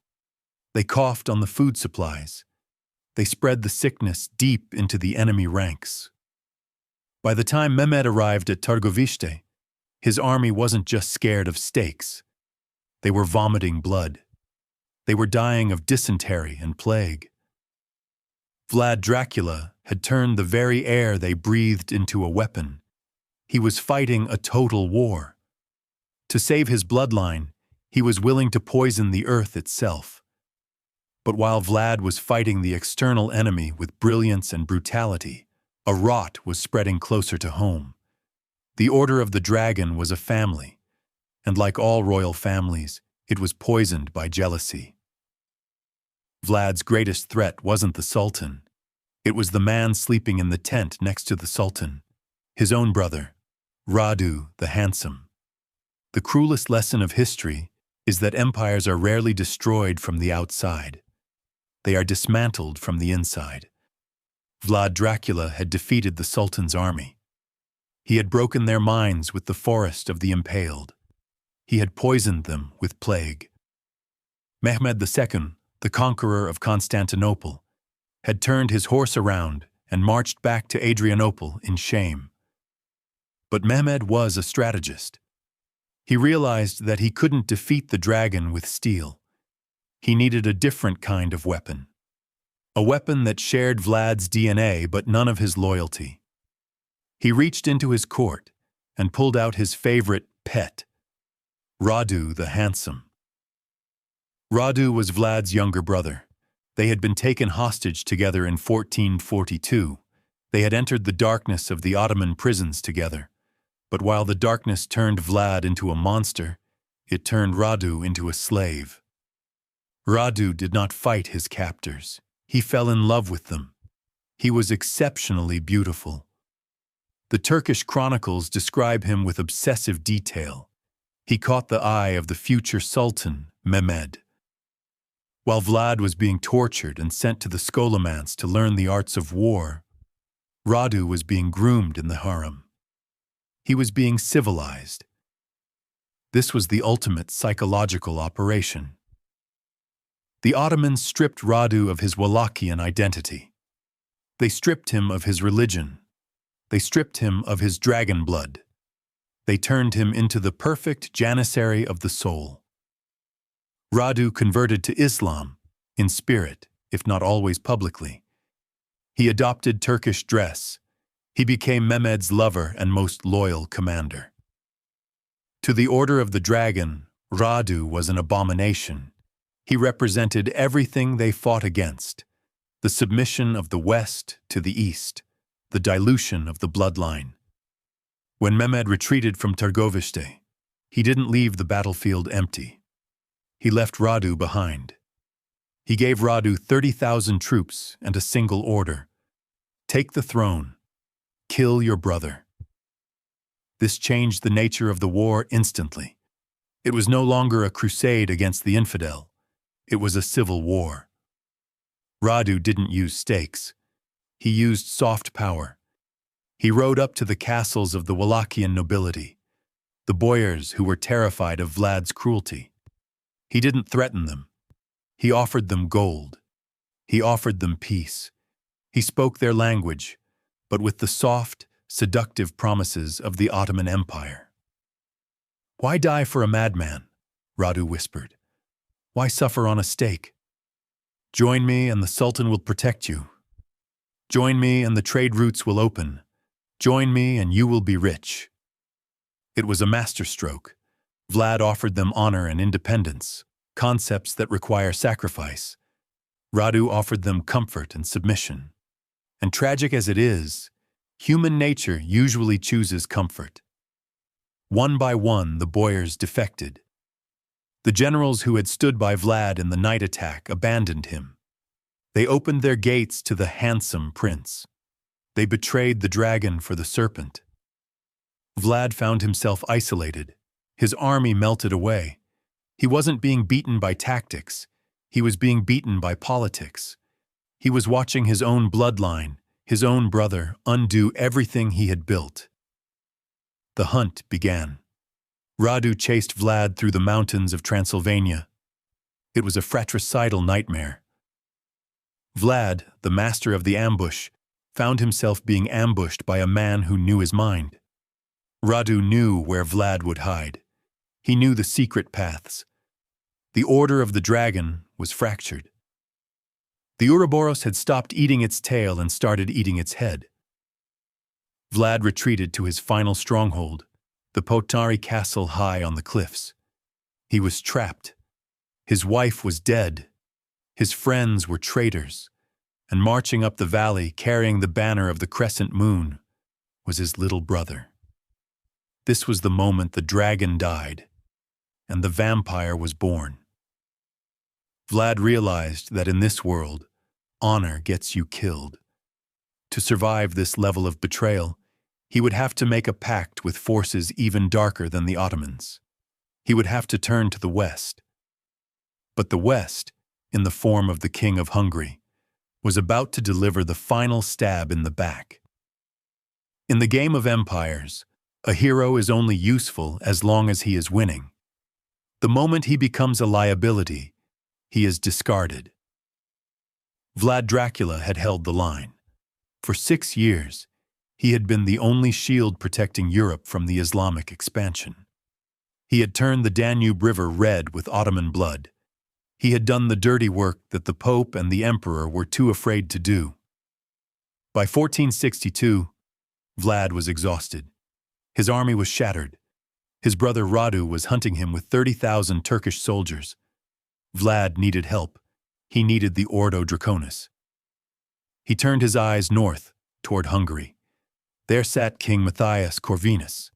They coughed on the food supplies. They spread the sickness deep into the enemy ranks. By the time Mehmed arrived at Targovishte, his army wasn't just scared of stakes. They were vomiting blood. They were dying of dysentery and plague. Vlad Dracula had turned the very air they breathed into a weapon. He was fighting a total war. To save his bloodline, he was willing to poison the earth itself. But while Vlad was fighting the external enemy with brilliance and brutality, a rot was spreading closer to home. The Order of the Dragon was a family, and like all royal families, it was poisoned by jealousy. Vlad's greatest threat wasn't the Sultan. It was the man sleeping in the tent next to the Sultan, his own brother, Radu the Handsome. The cruelest lesson of history is that empires are rarely destroyed from the outside. They are dismantled from the inside. Vlad Dracula had defeated the Sultan's army. He had broken their minds with the forest of the Impaled. He had poisoned them with plague. Mehmed II, the conqueror of Constantinople, had turned his horse around and marched back to Adrianople in shame. But Mehmed was a strategist. He realized that he couldn't defeat the dragon with steel. He needed a different kind of weapon. A weapon that shared Vlad's DNA but none of his loyalty. He reached into his court and pulled out his favorite pet, Radu the Handsome. Radu was Vlad's younger brother. They had been taken hostage together in 1442. They had entered the darkness of the Ottoman prisons together. But while the darkness turned Vlad into a monster, it turned Radu into a slave. Radu did not fight his captors. He fell in love with them. He was exceptionally beautiful. The Turkish chronicles describe him with obsessive detail. He caught the eye of the future Sultan, Mehmed. While Vlad was being tortured and sent to the Scholomance to learn the arts of war, Radu was being groomed in the harem. He was being civilized. This was the ultimate psychological operation. The Ottomans stripped Radu of his Wallachian identity. They stripped him of his religion. They stripped him of his dragon blood. They turned him into the perfect janissary of the soul. Radu converted to Islam, in spirit, if not always publicly. He adopted Turkish dress. He became Mehmed's lover and most loyal commander. To the Order of the Dragon, Radu was an abomination. He represented everything they fought against: the submission of the West to the East, the dilution of the bloodline. When Mehmed retreated from Targoviste, he didn't leave the battlefield empty. He left Radu behind. He gave Radu 30,000 troops and a single order: take the throne, kill your brother. This changed the nature of the war instantly. It was no longer a crusade against the infidel. It was a civil war. Radu didn't use stakes. He used soft power. He rode up to the castles of the Wallachian nobility, the boyars who were terrified of Vlad's cruelty. He didn't threaten them. He offered them gold. He offered them peace. He spoke their language, but with the soft, seductive promises of the Ottoman Empire. "Why die for a madman?" Radu whispered. "Why suffer on a stake? Join me and the Sultan will protect you. Join me and the trade routes will open. Join me and you will be rich." It was a masterstroke. Vlad offered them honor and independence, concepts that require sacrifice. Radu offered them comfort and submission. And tragic as it is, human nature usually chooses comfort. One by one, the boyars defected. The generals who had stood by Vlad in the night attack abandoned him. They opened their gates to the handsome prince. They betrayed the dragon for the serpent. Vlad found himself isolated. His army melted away. He wasn't being beaten by tactics. He was being beaten by politics. He was watching his own bloodline, his own brother, undo everything he had built. The hunt began. Radu chased Vlad through the mountains of Transylvania. It was a fratricidal nightmare. Vlad, the master of the ambush, found himself being ambushed by a man who knew his mind. Radu knew where Vlad would hide. He knew the secret paths. The Order of the Dragon was fractured. The Ouroboros had stopped eating its tail and started eating its head. Vlad retreated to his final stronghold, the Potari castle high on the cliffs. He was trapped. His wife was dead. His friends were traitors. And marching up the valley, carrying the banner of the crescent moon, was his little brother. This was the moment the dragon died, and the vampire was born. Vlad realized that in this world, honor gets you killed. To survive this level of betrayal, he would have to make a pact with forces even darker than the Ottomans. He would have to turn to the West. But the West, in the form of the King of Hungary, was about to deliver the final stab in the back. In the game of empires, a hero is only useful as long as he is winning. The moment he becomes a liability, he is discarded. Vlad Dracula had held the line. For 6 years, he had been the only shield protecting Europe from the Islamic expansion. He had turned the Danube River red with Ottoman blood. He had done the dirty work that the Pope and the Emperor were too afraid to do. By 1462, Vlad was exhausted. His army was shattered. His brother Radu was hunting him with 30,000 Turkish soldiers. Vlad needed help. He needed the Ordo Draconis. He turned his eyes north, toward Hungary. There sat King Matthias Corvinus.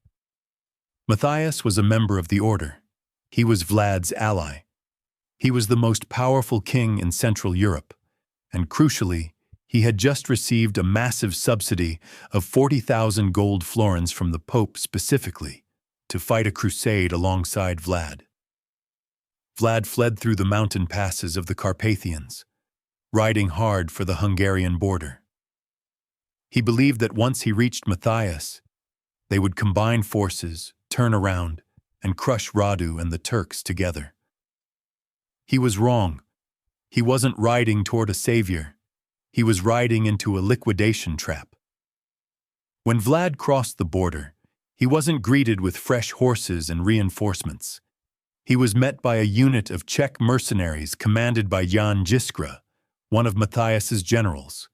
Matthias was a member of the Order. He was Vlad's ally. He was the most powerful king in Central Europe, and crucially, he had just received a massive subsidy of 40,000 gold florins from the Pope specifically to fight a crusade alongside Vlad. Vlad fled through the mountain passes of the Carpathians, riding hard for the Hungarian border. He believed that once he reached Matthias, they would combine forces, turn around, and crush Radu and the Turks together. He was wrong. He wasn't riding toward a savior. He was riding into a liquidation trap. When Vlad crossed the border, he wasn't greeted with fresh horses and reinforcements. He was met by a unit of Czech mercenaries commanded by Jan Jiskra, one of Matthias's generals.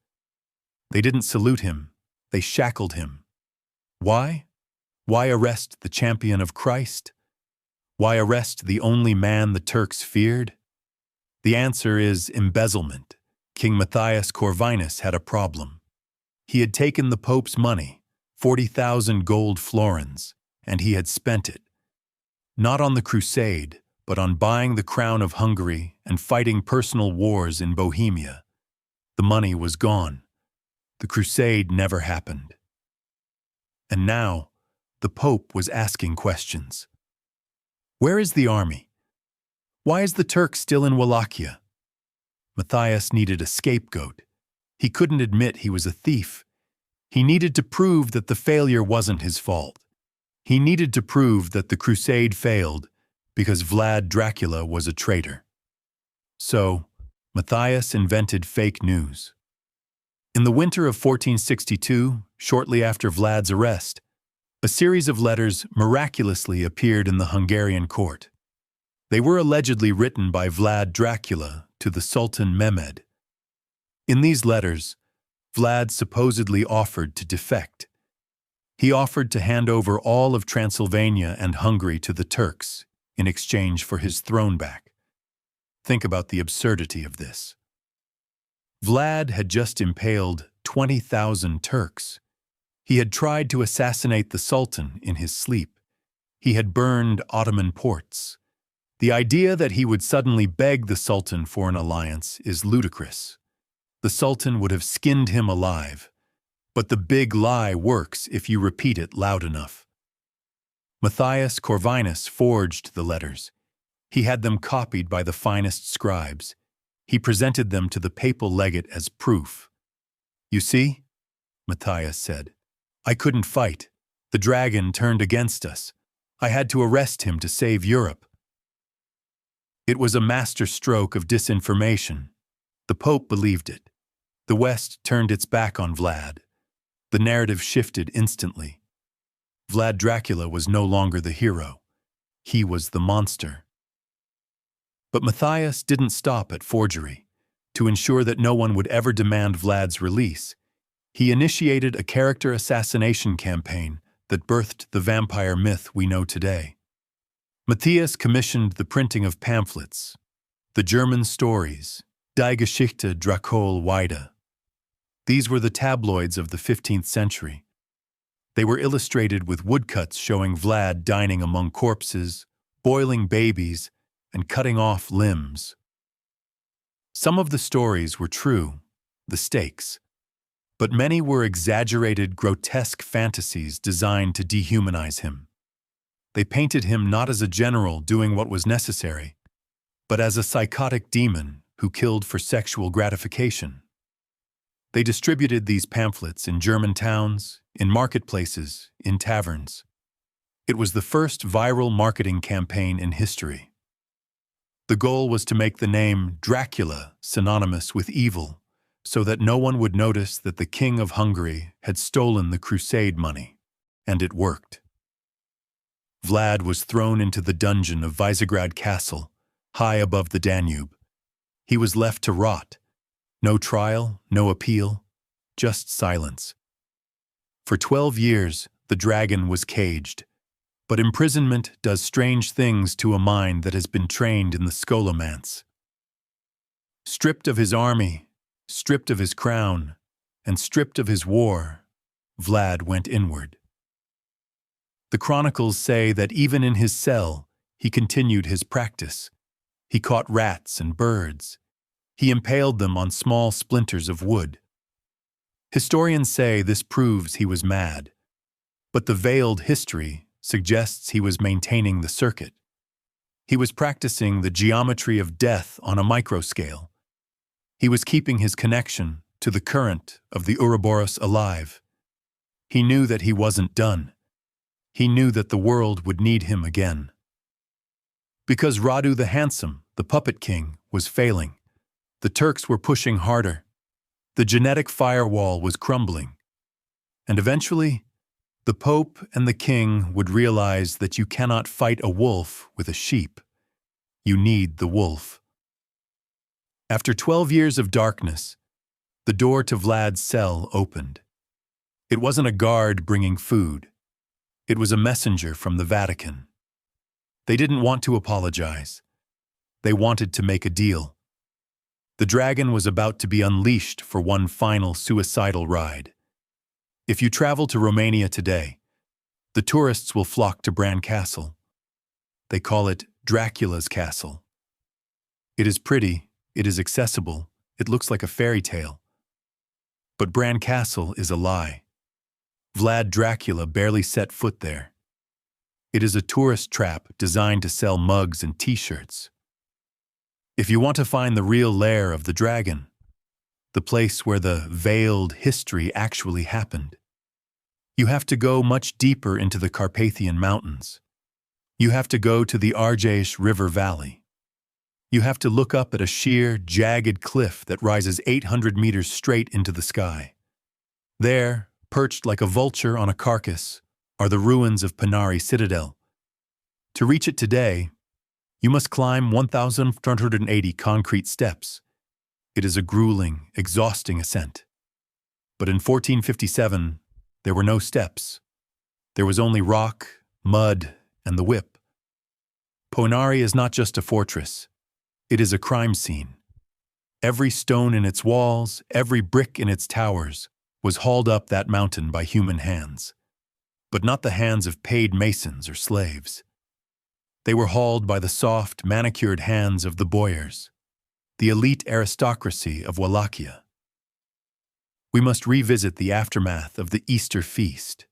They didn't salute him. They shackled him. Why? Why arrest the champion of Christ? Why arrest the only man the Turks feared? The answer is embezzlement. King Matthias Corvinus had a problem. He had taken the Pope's money, 40,000 gold florins, and he had spent it. Not on the crusade, but on buying the crown of Hungary and fighting personal wars in Bohemia. The money was gone. The crusade never happened. And now, the Pope was asking questions. Where is the army? Why is the Turk still in Wallachia? Matthias needed a scapegoat. He couldn't admit he was a thief. He needed to prove that the failure wasn't his fault. He needed to prove that the crusade failed because Vlad Dracula was a traitor. So, Matthias invented fake news. In the winter of 1462, shortly after Vlad's arrest, a series of letters miraculously appeared in the Hungarian court. They were allegedly written by Vlad Dracula to the Sultan Mehmed. In these letters, Vlad supposedly offered to defect. He offered to hand over all of Transylvania and Hungary to the Turks in exchange for his throne back. Think about the absurdity of this. Vlad had just impaled 20,000 Turks. He had tried to assassinate the Sultan in his sleep. He had burned Ottoman ports. The idea that he would suddenly beg the Sultan for an alliance is ludicrous. The Sultan would have skinned him alive. But the big lie works if you repeat it loud enough. Matthias Corvinus forged the letters. He had them copied by the finest scribes. He presented them to the papal legate as proof. "You see," Matthias said, "I couldn't fight. The dragon turned against us. I had to arrest him to save Europe." It was a masterstroke of disinformation. The Pope believed it. The West turned its back on Vlad. The narrative shifted instantly. Vlad Dracula was no longer the hero. He was the monster. But Matthias didn't stop at forgery. To ensure that no one would ever demand Vlad's release, he initiated a character assassination campaign that birthed the vampire myth we know today. Matthias commissioned the printing of pamphlets, the German stories, Die Geschichte Dracul Weide. These were the tabloids of the 15th century. They were illustrated with woodcuts showing Vlad dining among corpses, boiling babies, and cutting off limbs. Some of the stories were true, the stakes, but many were exaggerated, grotesque fantasies designed to dehumanize him. They painted him not as a general doing what was necessary, but as a psychotic demon who killed for sexual gratification. They distributed these pamphlets in German towns, in marketplaces, in taverns. It was the first viral marketing campaign in history. The goal was to make the name Dracula synonymous with evil, so that no one would notice that the King of Hungary had stolen the crusade money, and it worked. Vlad was thrown into the dungeon of Visegrad Castle, high above the Danube. He was left to rot. No trial, no appeal, just silence. For 12 years, the dragon was caged, but imprisonment does strange things to a mind that has been trained in the Scholomance. Stripped of his army, stripped of his crown, and stripped of his war, Vlad went inward. The chronicles say that even in his cell, he continued his practice. He caught rats and birds. He impaled them on small splinters of wood. Historians say this proves he was mad, but the veiled history suggests he was maintaining the circuit. He was practicing the geometry of death on a microscale. He was keeping his connection to the current of the Ouroboros alive. He knew that he wasn't done. He knew that the world would need him again. Because Radu the Handsome, the puppet king, was failing, the Turks were pushing harder. The genetic firewall was crumbling. And eventually, the Pope and the king would realize that you cannot fight a wolf with a sheep. You need the wolf. After 12 years of darkness, the door to Vlad's cell opened. It wasn't a guard bringing food. It was a messenger from the Vatican. They didn't want to apologize. They wanted to make a deal. The dragon was about to be unleashed for one final suicidal ride. If you travel to Romania today, the tourists will flock to Bran Castle. They call it Dracula's Castle. It is pretty, it is accessible, it looks like a fairy tale. But Bran Castle is a lie. Vlad Dracula barely set foot there. It is a tourist trap designed to sell mugs and t-shirts. If you want to find the real lair of the dragon, the place where the veiled history actually happened, you have to go much deeper into the Carpathian Mountains. You have to go to the Argeș River Valley. You have to look up at a sheer, jagged cliff that rises 800 meters straight into the sky. There, perched like a vulture on a carcass, are the ruins of Panari Citadel. To reach it today, you must climb 1,480 concrete steps. It is a grueling, exhausting ascent. But in 1457, there were no steps. There was only rock, mud, and the whip. Panari is not just a fortress. It is a crime scene. Every stone in its walls, every brick in its towers, was hauled up that mountain by human hands. But not the hands of paid masons or slaves. They were hauled by the soft, manicured hands of the boyars, the elite aristocracy of Wallachia. We must revisit the aftermath of the Easter feast,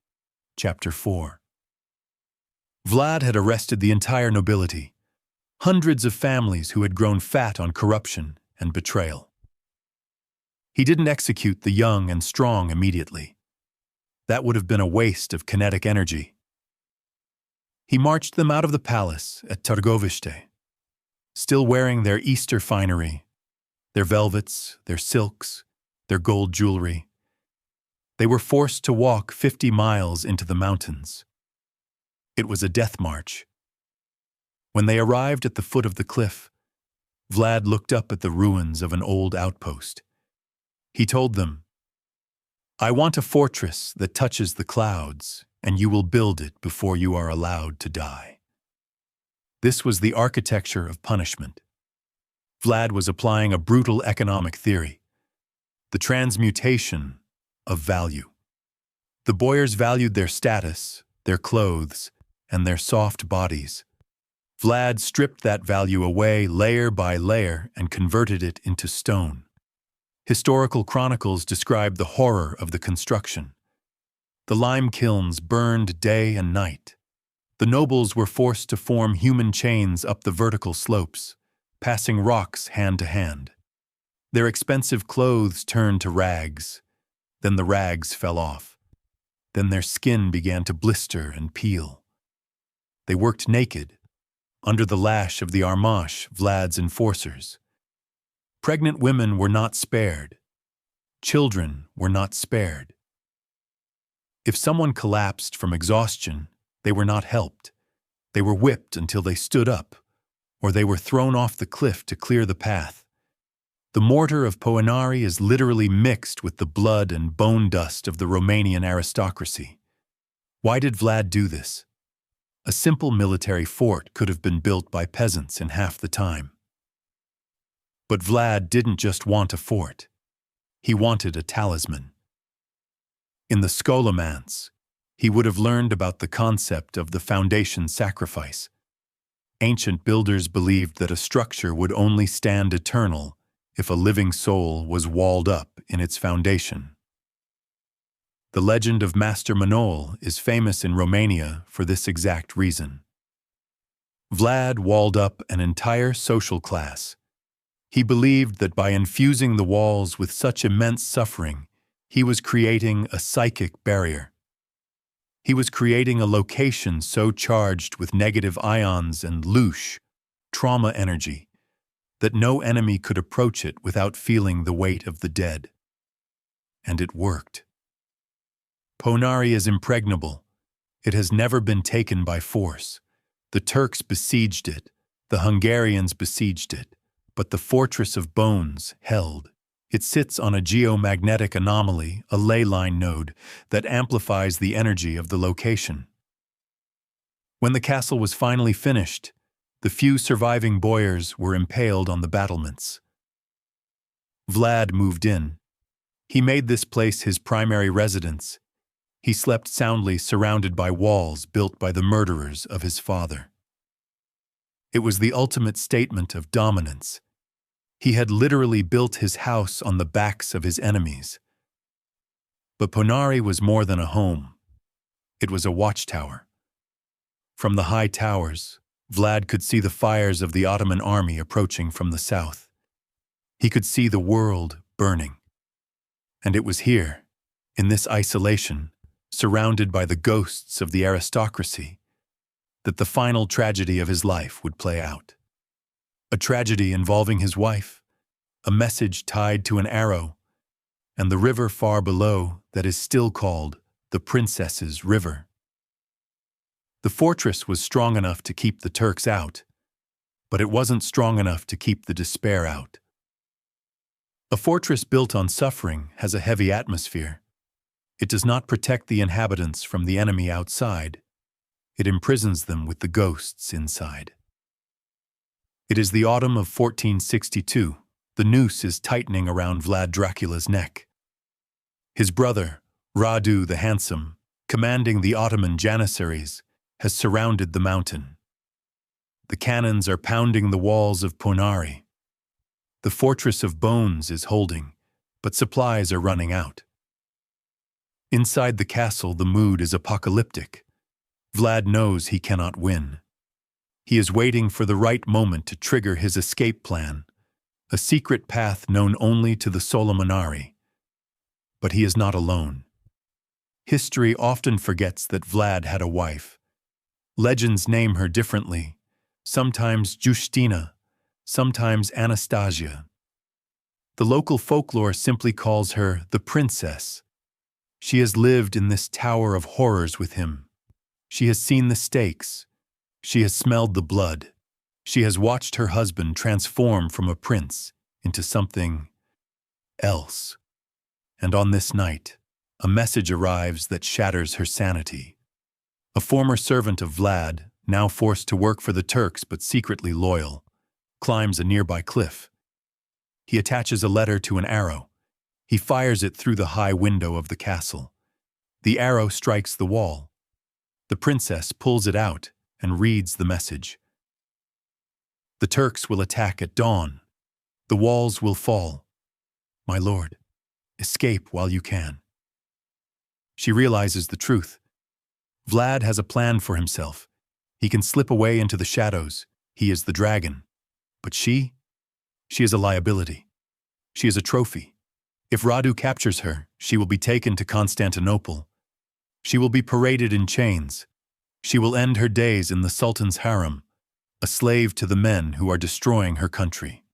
Chapter 4. Vlad had arrested the entire nobility, hundreds of families who had grown fat on corruption and betrayal. He didn't execute the young and strong immediately. That would have been a waste of kinetic energy. He marched them out of the palace at Târgoviște, still wearing their Easter finery, their velvets, their silks, their gold jewelry. They were forced to walk 50 miles into the mountains. It was a death march. When they arrived at the foot of the cliff, Vlad looked up at the ruins of an old outpost. He told them, "I want a fortress that touches the clouds, and you will build it before you are allowed to die." This was the architecture of punishment. Vlad was applying a brutal economic theory, the transmutation of value. The boyars valued their status, their clothes, and their soft bodies. Vlad stripped that value away layer by layer and converted it into stone. Historical chronicles describe the horror of the construction. The lime kilns burned day and night. The nobles were forced to form human chains up the vertical slopes, passing rocks hand to hand. Their expensive clothes turned to rags. Then the rags fell off. Then their skin began to blister and peel. They worked naked, under the lash of the Armash, Vlad's enforcers. Pregnant women were not spared. Children were not spared. If someone collapsed from exhaustion, they were not helped. They were whipped until they stood up, or they were thrown off the cliff to clear the path. The mortar of Porphyria is literally mixed with the blood and bone dust of the Romanian aristocracy. Why did Vlad do this? A simple military fort could have been built by peasants in half the time. But Vlad didn't just want a fort. He wanted a talisman. In the Scholomance, he would have learned about the concept of the foundation sacrifice. Ancient builders believed that a structure would only stand eternal if a living soul was walled up in its foundation. The legend of Master Manol is famous in Romania for this exact reason. Vlad walled up an entire social class. He believed that by infusing the walls with such immense suffering, he was creating a psychic barrier. He was creating a location so charged with negative ions and louche, trauma energy, that no enemy could approach it without feeling the weight of the dead. And it worked. Porphyria is impregnable. It has never been taken by force. The Turks besieged it, the Hungarians besieged it, but the Fortress of Bones held. It sits on a geomagnetic anomaly, a ley line node, that amplifies the energy of the location. When the castle was finally finished, the few surviving boyars were impaled on the battlements. Vlad moved in. He made this place his primary residence. He slept soundly surrounded by walls built by the murderers of his father. It was the ultimate statement of dominance. He had literally built his house on the backs of his enemies. But Porphyria was more than a home. It was a watchtower. From the high towers, Vlad could see the fires of the Ottoman army approaching from the south. He could see the world burning. And it was here, in this isolation, surrounded by the ghosts of the aristocracy, that the final tragedy of his life would play out. A tragedy involving his wife, a message tied to an arrow, and the river far below that is still called the Princess's River. The fortress was strong enough to keep the Turks out, but it wasn't strong enough to keep the despair out. A fortress built on suffering has a heavy atmosphere. It does not protect the inhabitants from the enemy outside. It imprisons them with the ghosts inside. It is the autumn of 1462. The noose is tightening around Vlad Dracula's neck. His brother, Radu the Handsome, commanding the Ottoman Janissaries, has surrounded the mountain. The cannons are pounding the walls of Porphyria. The Fortress of Bones is holding, but supplies are running out. Inside the castle, the mood is apocalyptic. Vlad knows he cannot win. He is waiting for the right moment to trigger his escape plan, a secret path known only to the Solomonari. But he is not alone. History often forgets that Vlad had a wife. Legends name her differently, sometimes Justina, sometimes Anastasia. The local folklore simply calls her the princess. She has lived in this tower of horrors with him. She has seen the stakes. She has smelled the blood. She has watched her husband transform from a prince into something else. And on this night, a message arrives that shatters her sanity. A former servant of Vlad, now forced to work for the Turks but secretly loyal, climbs a nearby cliff. He attaches a letter to an arrow. He fires it through the high window of the castle. The arrow strikes the wall. The princess pulls it out and reads the message. The Turks will attack at dawn. The walls will fall. My lord, escape while you can. She realizes the truth. Vlad has a plan for himself. He can slip away into the shadows. He is the dragon. But she is a liability. She is a trophy. If Radu captures her, she will be taken to Constantinople. She will be paraded in chains. She will end her days in the Sultan's harem, a slave to the men who are destroying her country.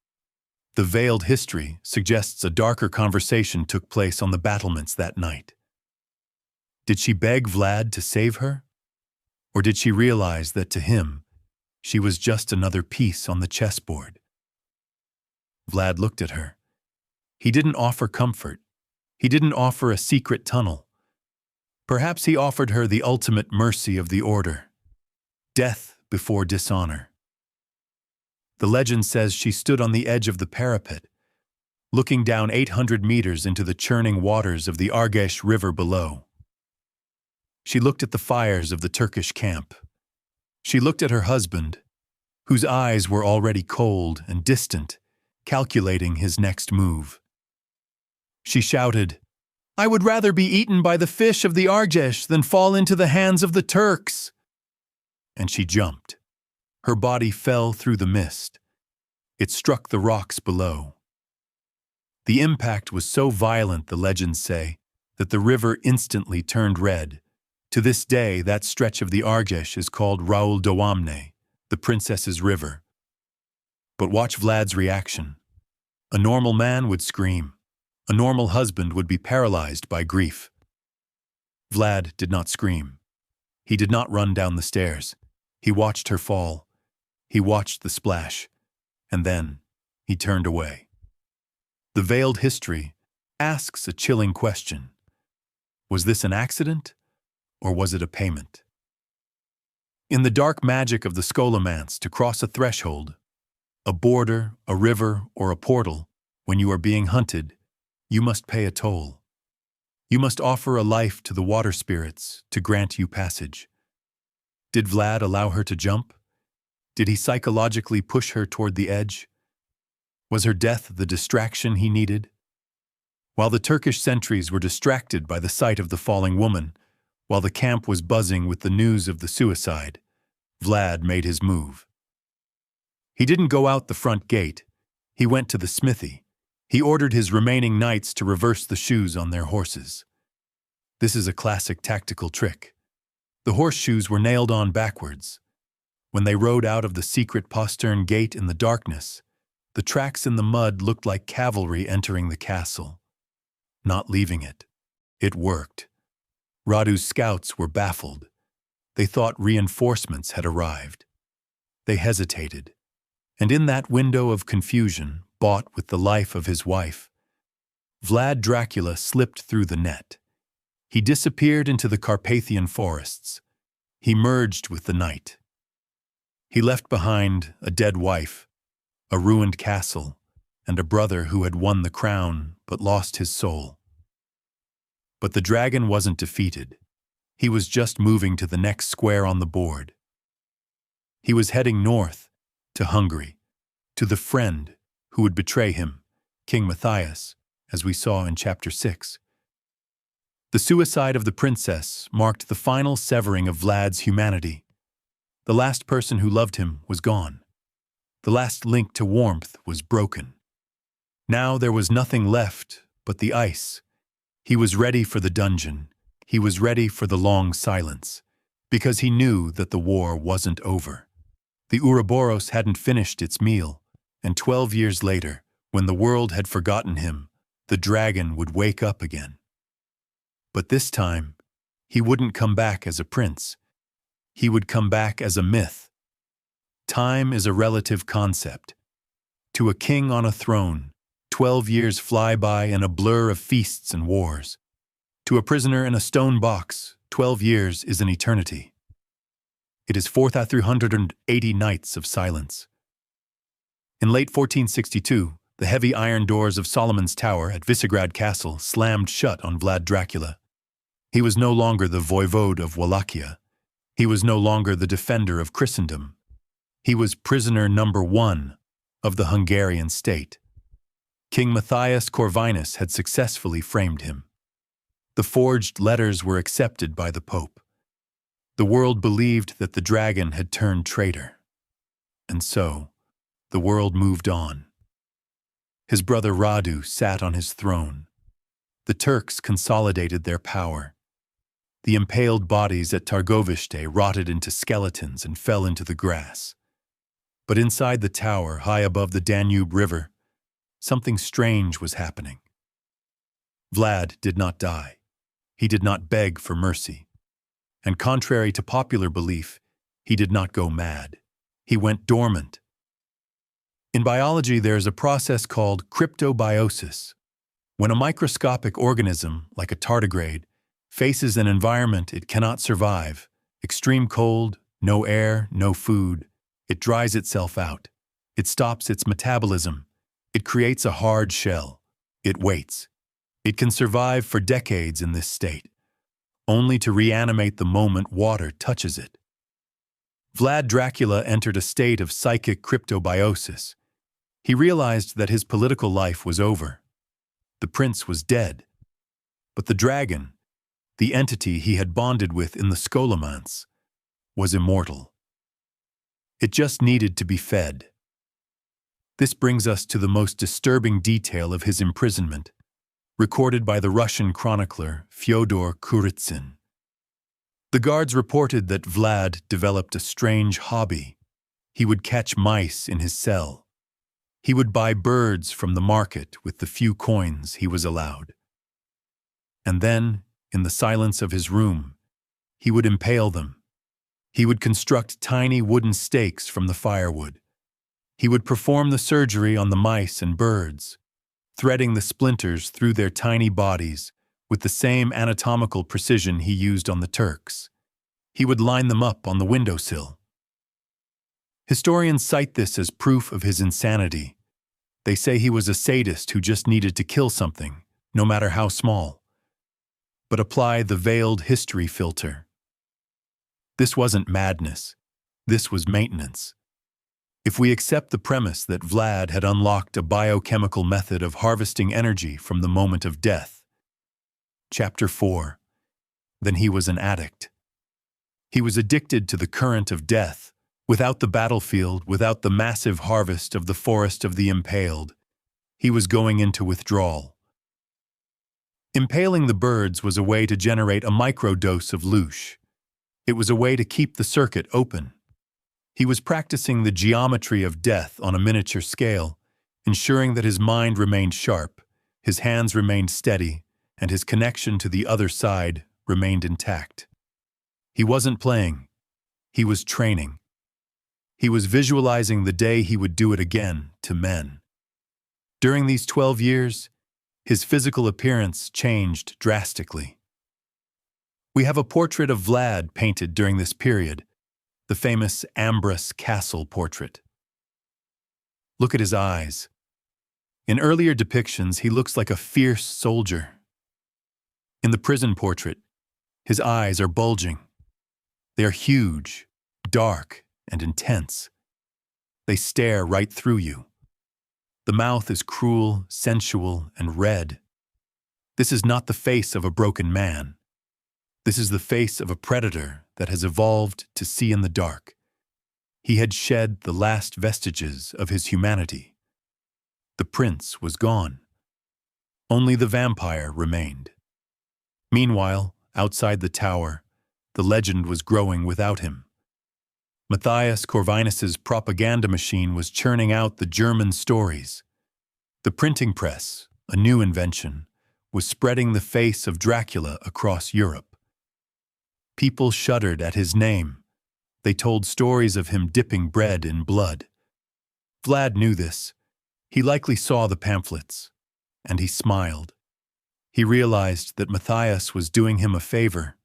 The veiled history suggests a darker conversation took place on the battlements that night. Did she beg Vlad to save her? Or did she realize that to him, she was just another piece on the chessboard? Vlad looked at her. He didn't offer comfort. He didn't offer a secret tunnel. Perhaps he offered her the ultimate mercy of the order, death before dishonor. The legend says she stood on the edge of the parapet, looking down 800 meters into the churning waters of the Argesh River below. She looked at the fires of the Turkish camp. She looked at her husband, whose eyes were already cold and distant, calculating his next move. She shouted, "I would rather be eaten by the fish of the Argesh than fall into the hands of the Turks." And she jumped. Her body fell through the mist. It struck the rocks below. The impact was so violent, the legends say, that the river instantly turned red. To this day, that stretch of the Argesh is called Raoul Doamne, the princess's river. But watch Vlad's reaction. A normal man would scream. A normal husband would be paralyzed by grief. Vlad did not scream. He did not run down the stairs. He watched her fall. He watched the splash. And then he turned away. The veiled history asks a chilling question. Was this an accident? Or was it a payment? In the dark magic of the Scholomance, to cross a threshold, a border, a river, or a portal, when you are being hunted, you must pay a toll. You must offer a life to the water spirits to grant you passage. Did Vlad allow her to jump? Did he psychologically push her toward the edge? Was her death the distraction he needed? While the Turkish sentries were distracted by the sight of the falling woman, while the camp was buzzing with the news of the suicide, Vlad made his move. He didn't go out the front gate. He went to the smithy. He ordered his remaining knights to reverse the shoes on their horses. This is a classic tactical trick. The horseshoes were nailed on backwards. When they rode out of the secret postern gate in the darkness, the tracks in the mud looked like cavalry entering the castle. Not leaving it. It worked. Radu's scouts were baffled. They thought reinforcements had arrived. They hesitated. And in that window of confusion, bought with the life of his wife, Vlad Dracula slipped through the net. He disappeared into the Carpathian forests. He merged with the night. He left behind a dead wife, a ruined castle, and a brother who had won the crown but lost his soul. But the dragon wasn't defeated. He was just moving to the next square on the board. He was heading north, to Hungary, to the friend who would betray him, King Matthias, as we saw in Chapter 6. The suicide of the princess marked the final severing of Vlad's humanity. The last person who loved him was gone. The last link to warmth was broken. Now there was nothing left but the ice. He was ready for the dungeon. He was ready for the long silence, because he knew that the war wasn't over. The Ouroboros hadn't finished its meal, and 12 years later, when the world had forgotten him, the dragon would wake up again. But this time, he wouldn't come back as a prince. He would come back as a myth. Time is a relative concept. To a king on a throne, 12 years fly by in a blur of feasts and wars. To a prisoner in a stone box, 12 years is an eternity. It is 4,380 nights of silence. In late 1462, the heavy iron doors of Scholomance Tower at Visegrad Castle slammed shut on Vlad Dracula. He was no longer the voivode of Wallachia. He was no longer the defender of Christendom. He was prisoner number 1 of the Hungarian state. King Matthias Corvinus had successfully framed him. The forged letters were accepted by the Pope. The world believed that the dragon had turned traitor. And so, the world moved on. His brother Radu sat on his throne. The Turks consolidated their power. The impaled bodies at Targoviste rotted into skeletons and fell into the grass. But inside the tower, high above the Danube River, something strange was happening. Vlad did not die. He did not beg for mercy. And contrary to popular belief, he did not go mad. He went dormant. In biology, there is a process called cryptobiosis. When a microscopic organism, like a tardigrade, faces an environment it cannot survive, extreme cold, no air, no food, it dries itself out. It stops its metabolism. It creates a hard shell. It waits. It can survive for decades in this state, only to reanimate the moment water touches it. Vlad Dracula entered a state of psychic cryptobiosis. He realized that his political life was over. The prince was dead. But the dragon, the entity he had bonded with in the Scholomance, was immortal. It just needed to be fed. This brings us to the most disturbing detail of his imprisonment, recorded by the Russian chronicler Fyodor Kurytsin. The guards reported that Vlad developed a strange hobby. He would catch mice in his cell. He would buy birds from the market with the few coins he was allowed. And then, in the silence of his room, he would impale them. He would construct tiny wooden stakes from the firewood. He would perform the surgery on the mice and birds, threading the splinters through their tiny bodies with the same anatomical precision he used on the Turks. He would line them up on the windowsill. Historians cite this as proof of his insanity. They say he was a sadist who just needed to kill something, no matter how small. But apply the veiled history filter. This wasn't madness. This was maintenance. If we accept the premise that Vlad had unlocked a biochemical method of harvesting energy from the moment of death, Chapter 4, then he was an addict. He was addicted to the current of death. Without the battlefield, without the massive harvest of the forest of the impaled, he was going into withdrawal. Impaling the birds was a way to generate a microdose of louche. It was a way to keep the circuit open. He was practicing the geometry of death on a miniature scale, ensuring that his mind remained sharp, his hands remained steady, and his connection to the other side remained intact. He wasn't playing. He was training. He was visualizing the day he would do it again to men. During these 12 years, his physical appearance changed drastically. We have a portrait of Vlad painted during this period, the famous Ambras Castle portrait. Look at his eyes. In earlier depictions, he looks like a fierce soldier. In the prison portrait, his eyes are bulging. They are huge, dark, and intense. They stare right through you. The mouth is cruel, sensual, and red. This is not the face of a broken man. This is the face of a predator that has evolved to see in the dark. He had shed the last vestiges of his humanity. The prince was gone. Only the vampire remained. Meanwhile, outside the tower, the legend was growing without him. Matthias Corvinus's propaganda machine was churning out the German stories. The printing press, a new invention, was spreading the face of Dracula across Europe. People shuddered at his name. They told stories of him dipping bread in blood. Vlad knew this. He likely saw the pamphlets, and he smiled. He realized that Matthias was doing him a favor.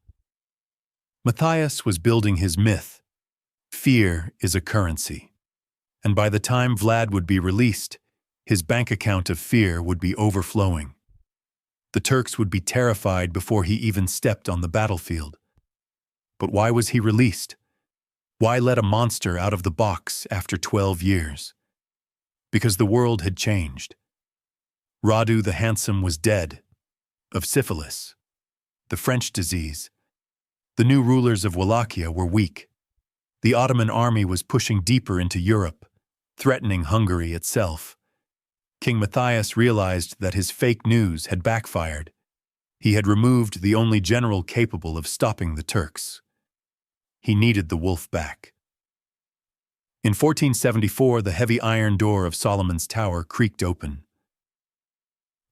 Matthias was building his myth. Fear is a currency. And by the time Vlad would be released, his bank account of fear would be overflowing. The Turks would be terrified before he even stepped on the battlefield. But why was he released? Why let a monster out of the box after 12 years? Because the world had changed. Radu the Handsome was dead, of syphilis, the French disease. The new rulers of Wallachia were weak. The Ottoman army was pushing deeper into Europe, threatening Hungary itself. King Matthias realized that his fake news had backfired. He had removed the only general capable of stopping the Turks. He needed the wolf back. In 1474, the heavy iron door of Solomon's tower creaked open.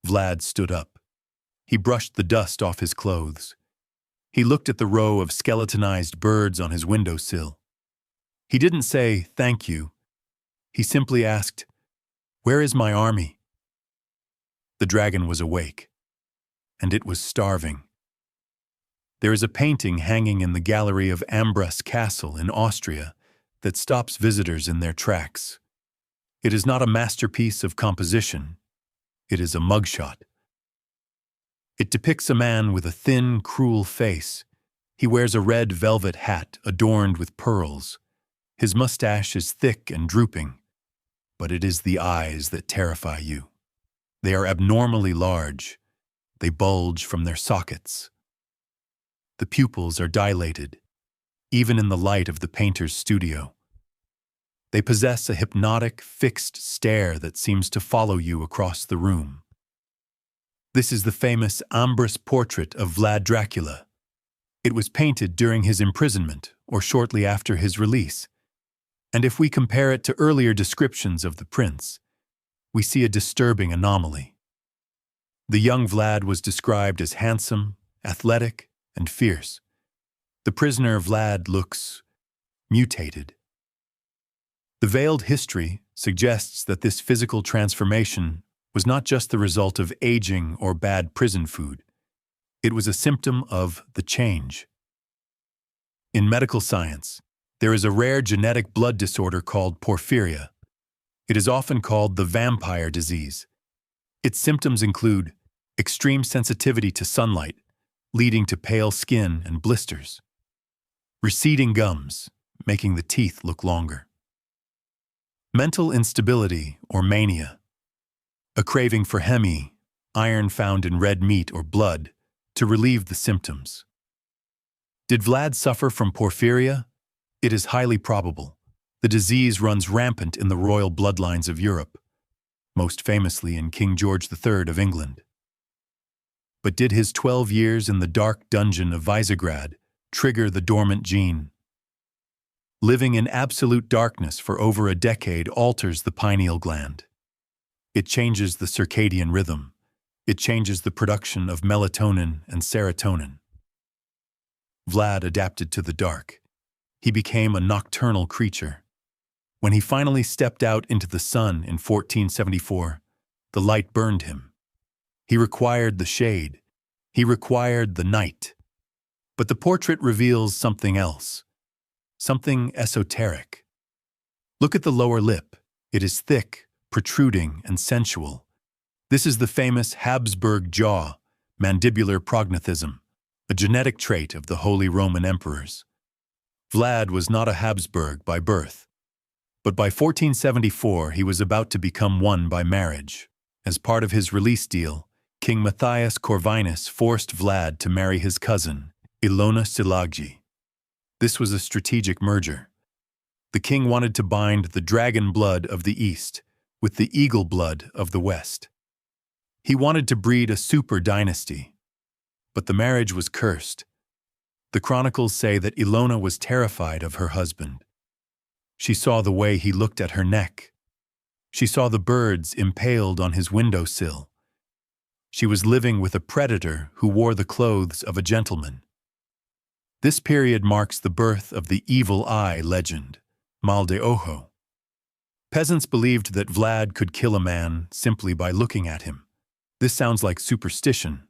Vlad stood up. He brushed the dust off his clothes. He looked at the row of skeletonized birds on his windowsill. He didn't say, "Thank you." He simply asked, "Where is my army?" The dragon was awake, and it was starving. There is a painting hanging in the gallery of Ambras Castle in Austria that stops visitors in their tracks. It is not a masterpiece of composition. It is a mugshot. It depicts a man with a thin, cruel face. He wears a red velvet hat adorned with pearls. His mustache is thick and drooping, but it is the eyes that terrify you. They are abnormally large. They bulge from their sockets. The pupils are dilated, even in the light of the painter's studio. They possess a hypnotic, fixed stare that seems to follow you across the room. This is the famous Ambras portrait of Vlad Dracula. It was painted during his imprisonment or shortly after his release. And if we compare it to earlier descriptions of the prince, we see a disturbing anomaly. The young Vlad was described as handsome, athletic, and fierce. The prisoner Vlad looks mutated. The veiled history suggests that this physical transformation was not just the result of aging or bad prison food. It was a symptom of the change. In medical science, there is a rare genetic blood disorder called porphyria. It is often called the vampire disease. Its symptoms include extreme sensitivity to sunlight, leading to pale skin and blisters, receding gums, making the teeth look longer, mental instability or mania, a craving for heme, iron found in red meat or blood, to relieve the symptoms. Did Vlad suffer from porphyria? It is highly probable. The disease runs rampant in the royal bloodlines of Europe, most famously in King George III of England. But did his 12 years in the dark dungeon of Visegrad trigger the dormant gene? Living in absolute darkness for over a decade alters the pineal gland. It changes the circadian rhythm. It changes the production of melatonin and serotonin. Vlad adapted to the dark. He became a nocturnal creature. When he finally stepped out into the sun in 1474, the light burned him. He required the shade. He required the night. But the portrait reveals something else, something esoteric. Look at the lower lip. It is thick, protruding, and sensual. This is the famous Habsburg jaw, mandibular prognathism, a genetic trait of the Holy Roman Emperors. Vlad was not a Habsburg by birth, but by 1474 he was about to become one by marriage. As part of his release deal, King Matthias Corvinus forced Vlad to marry his cousin, Ilona Silagji. This was a strategic merger. The king wanted to bind the dragon blood of the East with the eagle blood of the West. He wanted to breed a super dynasty, but the marriage was cursed. The chronicles say that Ilona was terrified of her husband. She saw the way he looked at her neck. She saw the birds impaled on his windowsill. She was living with a predator who wore the clothes of a gentleman. This period marks the birth of the evil eye legend, mal de ojo. Peasants believed that Vlad could kill a man simply by looking at him. This sounds like superstition,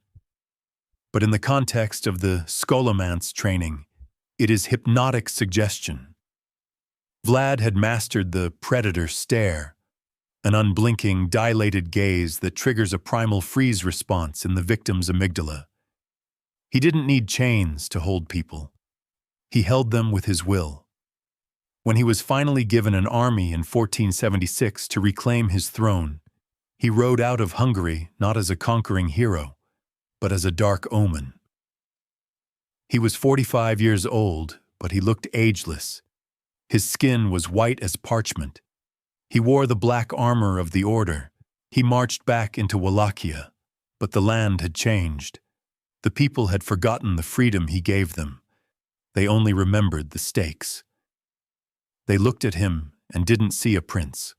but in the context of the Scholomance training, it is hypnotic suggestion. Vlad had mastered the predator stare, an unblinking, dilated gaze that triggers a primal freeze response in the victim's amygdala. He didn't need chains to hold people. He held them with his will. When he was finally given an army in 1476 to reclaim his throne, he rode out of Hungary not as a conquering hero, but as a dark omen. He was 45 years old, but he looked ageless. His skin was white as parchment. He wore the black armor of the Order. He marched back into Wallachia, but the land had changed. The people had forgotten the freedom he gave them. They only remembered the stakes. They looked at him and didn't see a prince.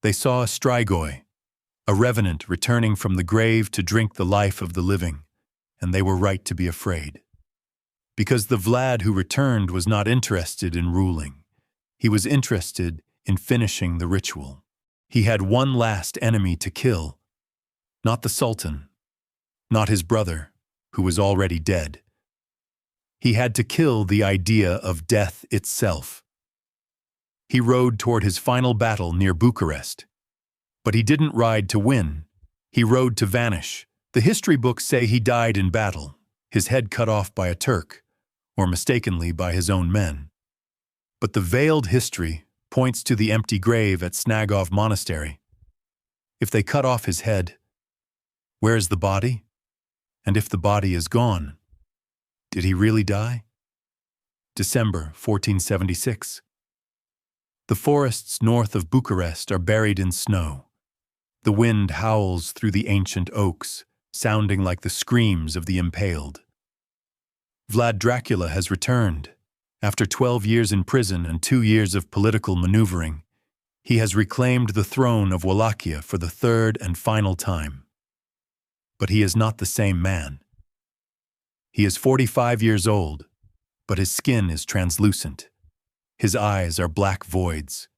They saw a strigoi, a revenant returning from the grave to drink the life of the living, and they were right to be afraid. Because the Vlad who returned was not interested in ruling. He was interested in finishing the ritual. He had one last enemy to kill, not the Sultan, not his brother, who was already dead. He had to kill the idea of death itself. He rode toward his final battle near Bucharest. But he didn't ride to win. He rode to vanish. The history books say he died in battle, his head cut off by a Turk, or mistakenly by his own men. But the veiled history points to the empty grave at Snagov Monastery. If they cut off his head, where is the body? And if the body is gone, did he really die? December 1476. The forests north of Bucharest are buried in snow. The wind howls through the ancient oaks, sounding like the screams of the impaled. Vlad Dracula has returned. After 12 years in prison and 2 years of political maneuvering, he has reclaimed the throne of Wallachia for the third and final time. But he is not the same man. He is 45 years old, but his skin is translucent. His eyes are black voids.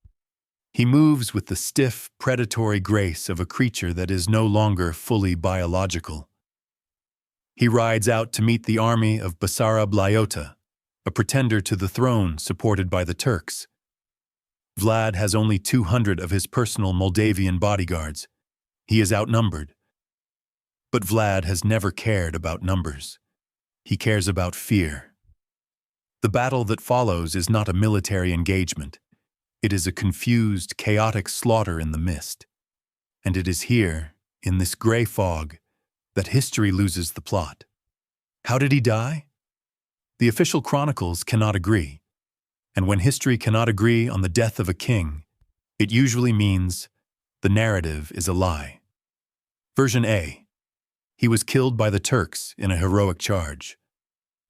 He moves with the stiff, predatory grace of a creature that is no longer fully biological. He rides out to meet the army of Basarab Lyota, a pretender to the throne supported by the Turks. Vlad has only 200 of his personal Moldavian bodyguards. He is outnumbered. But Vlad has never cared about numbers. He cares about fear. The battle that follows is not a military engagement. It is a confused, chaotic slaughter in the mist. And it is here, in this gray fog, that history loses the plot. How did he die? The official chronicles cannot agree. And when history cannot agree on the death of a king, it usually means the narrative is a lie. Version A. He was killed by the Turks in a heroic charge.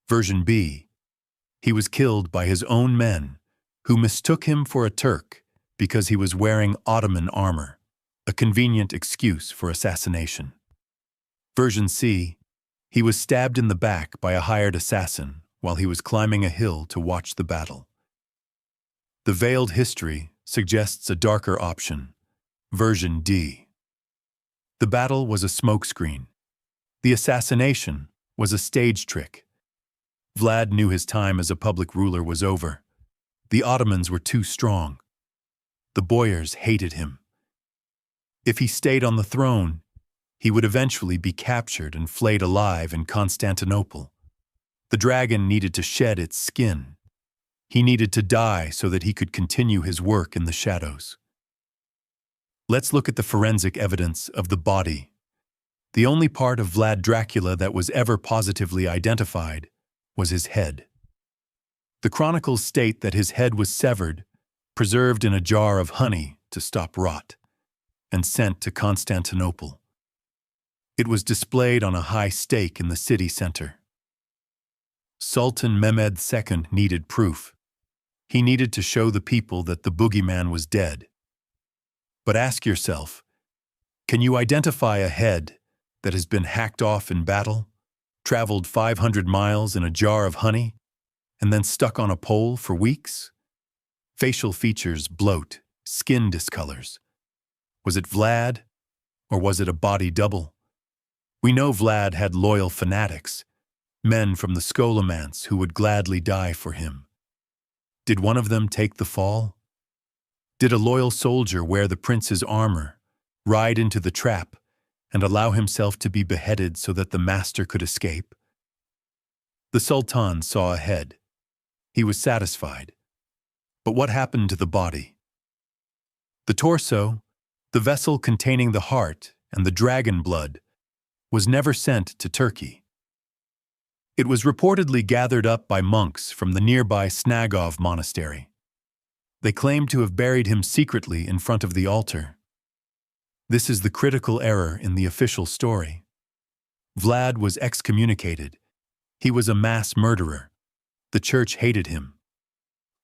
Version B. He was killed by his own men, who mistook him for a Turk because he was wearing Ottoman armor, a convenient excuse for assassination. Version C. He was stabbed in the back by a hired assassin while he was climbing a hill to watch the battle. The veiled history suggests a darker option. Version D. The battle was a smokescreen. The assassination was a stage trick. Vlad knew his time as a public ruler was over. The Ottomans were too strong. The boyars hated him. If he stayed on the throne, he would eventually be captured and flayed alive in Constantinople. The dragon needed to shed its skin. He needed to die so that he could continue his work in the shadows. Let's look at the forensic evidence of the body. The only part of Vlad Dracula that was ever positively identified was his head. The chronicles state that his head was severed, preserved in a jar of honey to stop rot, and sent to Constantinople. It was displayed on a high stake in the city center. Sultan Mehmed II needed proof. He needed to show the people that the boogeyman was dead. But ask yourself, can you identify a head that has been hacked off in battle, traveled 500 miles in a jar of honey, and then stuck on a pole for weeks? Facial features bloat, skin discolors. Was it Vlad, or was it a body double? We know Vlad had loyal fanatics, men from the Scholomance who would gladly die for him. Did one of them take the fall? Did a loyal soldier wear the prince's armor, ride into the trap, and allow himself to be beheaded so that the master could escape? The Sultan saw ahead. He was satisfied. But what happened to the body? The torso, the vessel containing the heart and the dragon blood, was never sent to Turkey. It was reportedly gathered up by monks from the nearby Snagov monastery. They claimed to have buried him secretly in front of the altar. This is the critical error in the official story. Vlad was excommunicated. He was a mass murderer. The church hated him.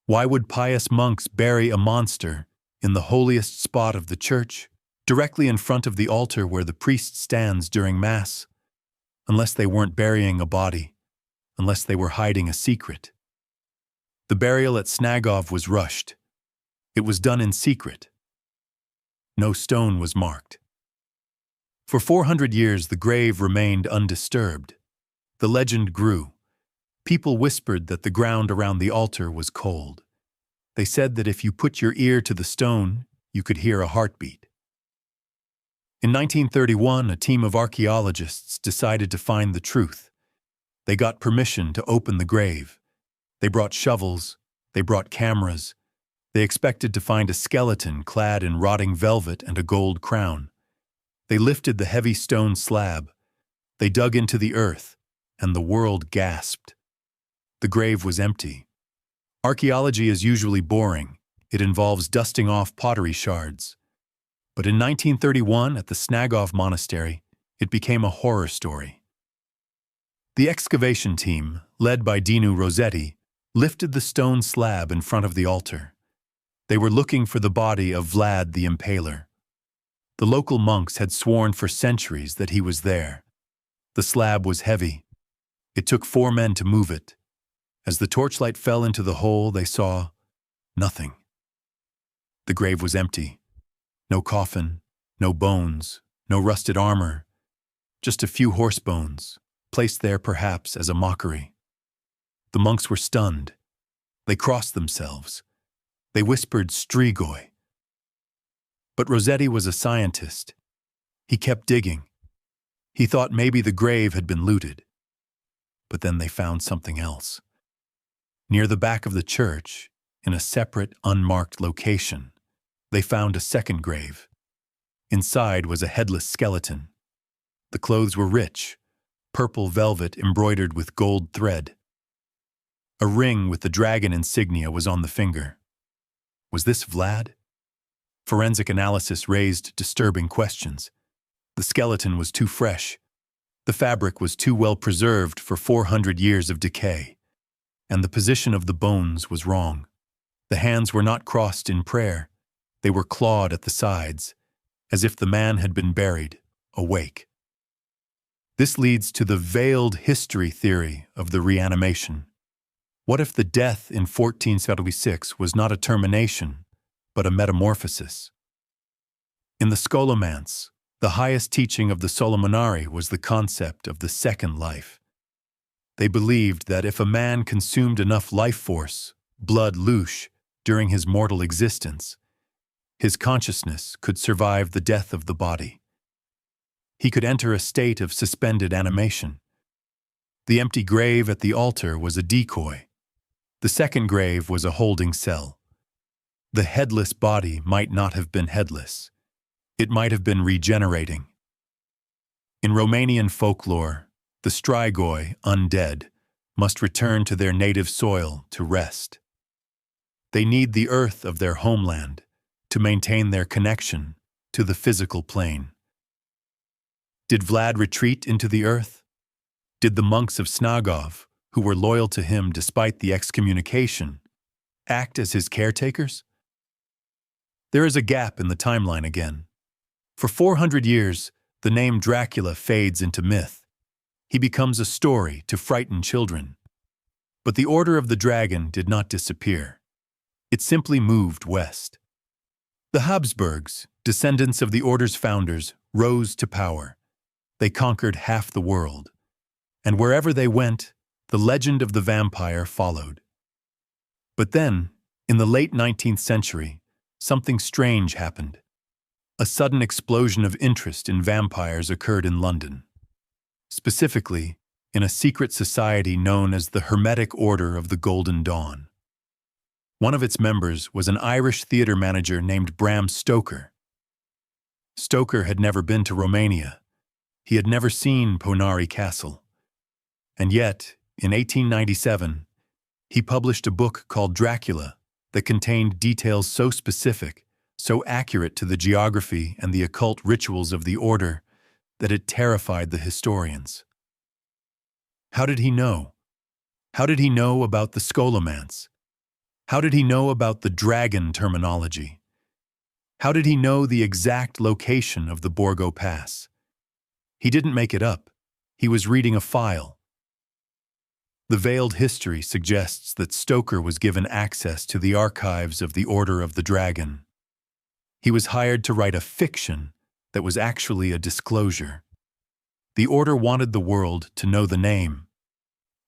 Why would pious monks bury a monster in the holiest spot of the church, directly in front of the altar where the priest stands during Mass? Unless they weren't burying a body, unless they were hiding a secret. The burial at Snagov was rushed. It was done in secret. No stone was marked. For 400 years, the grave remained undisturbed. The legend grew. People whispered that the ground around the altar was cold. They said that if you put your ear to the stone, you could hear a heartbeat. In 1931, a team of archaeologists decided to find the truth. They got permission to open the grave. They brought shovels. They brought cameras. They expected to find a skeleton clad in rotting velvet and a gold crown. They lifted the heavy stone slab. They dug into the earth, and the world gasped. The grave was empty. Archaeology is usually boring. It involves dusting off pottery shards. But in 1931, at the Snagov Monastery, it became a horror story. The excavation team, led by Dinu Rossetti, lifted the stone slab in front of the altar. They were looking for the body of Vlad the Impaler. The local monks had sworn for centuries that he was there. The slab was heavy. It took 4 men to move it. As the torchlight fell into the hole, they saw nothing. The grave was empty. No coffin, no bones, no rusted armor, just a few horse bones, placed there perhaps as a mockery. The monks were stunned. They crossed themselves. They whispered strigoi. But Rossetti was a scientist. He kept digging. He thought maybe the grave had been looted. But then they found something else. Near the back of the church, in a separate, unmarked location, they found a second grave. Inside was a headless skeleton. The clothes were rich, purple velvet embroidered with gold thread. A ring with the dragon insignia was on the finger. Was this Vlad? Forensic analysis raised disturbing questions. The skeleton was too fresh. The fabric was too well preserved for 400 years of decay. And the position of the bones was wrong. The hands were not crossed in prayer. They were clawed at the sides, as if the man had been buried, awake. This leads to the veiled history theory of the reanimation. What if the death in 1476 was not a termination, but a metamorphosis? In the Scholomance, the highest teaching of the Solomonari was the concept of the second life. They believed that if a man consumed enough life force, blood louche, during his mortal existence, his consciousness could survive the death of the body. He could enter a state of suspended animation. The empty grave at the altar was a decoy. The second grave was a holding cell. The headless body might not have been headless. It might have been regenerating. In Romanian folklore, the strigoi, undead, must return to their native soil to rest. They need the earth of their homeland to maintain their connection to the physical plane. Did Vlad retreat into the earth? Did the monks of Snagov, who were loyal to him despite the excommunication, act as his caretakers? There is a gap in the timeline again. For 400 years, the name Dracula fades into myth. He becomes a story to frighten children. But the Order of the Dragon did not disappear. It simply moved west. The Habsburgs, descendants of the Order's founders, rose to power. They conquered half the world. And wherever they went, the legend of the vampire followed. But then, in the late 19th century, something strange happened. A sudden explosion of interest in vampires occurred in London. Specifically, in a secret society known as the Hermetic Order of the Golden Dawn. One of its members was an Irish theater manager named Bram Stoker. Stoker had never been to Romania. He had never seen Ponari Castle. And yet, in 1897, he published a book called Dracula that contained details so specific, so accurate to the geography and the occult rituals of the order, that it terrified the historians. How did he know? How did he know about the Scholomance? How did he know about the dragon terminology? How did he know the exact location of the Borgo Pass? He didn't make it up. He was reading a file. The veiled history suggests that Stoker was given access to the archives of the Order of the Dragon. He was hired to write a fiction that was actually a disclosure. The Order wanted the world to know the name.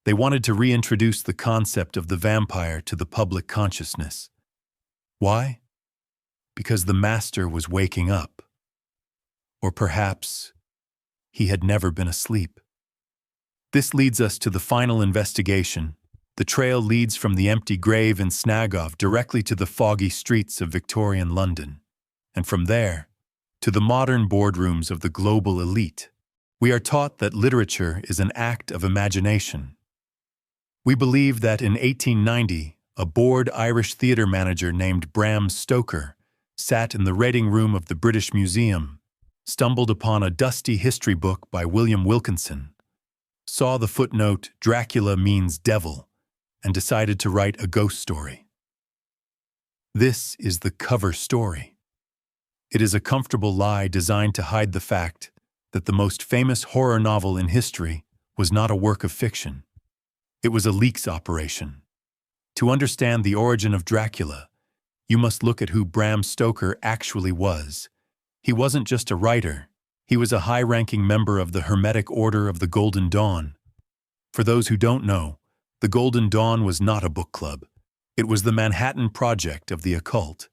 They wanted to reintroduce the concept of the vampire to the public consciousness. Why? Because the master was waking up. Or perhaps he had never been asleep. This leads us to the final investigation. The trail leads from the empty grave in Snagov directly to the foggy streets of Victorian London, and from there, to the modern boardrooms of the global elite. We are taught that literature is an act of imagination. We believe that in 1890, a bored Irish theater manager named Bram Stoker sat in the reading room of the British Museum, stumbled upon a dusty history book by William Wilkinson, saw the footnote "Dracula means devil," and decided to write a ghost story. This is the cover story. It is a comfortable lie designed to hide the fact that the most famous horror novel in history was not a work of fiction. It was a leaks operation. To understand the origin of Dracula, you must look at who Bram Stoker actually was. He wasn't just a writer. He was a high-ranking member of the Hermetic Order of the Golden Dawn. For those who don't know, the Golden Dawn was not a book club. It was the Manhattan Project of the occult.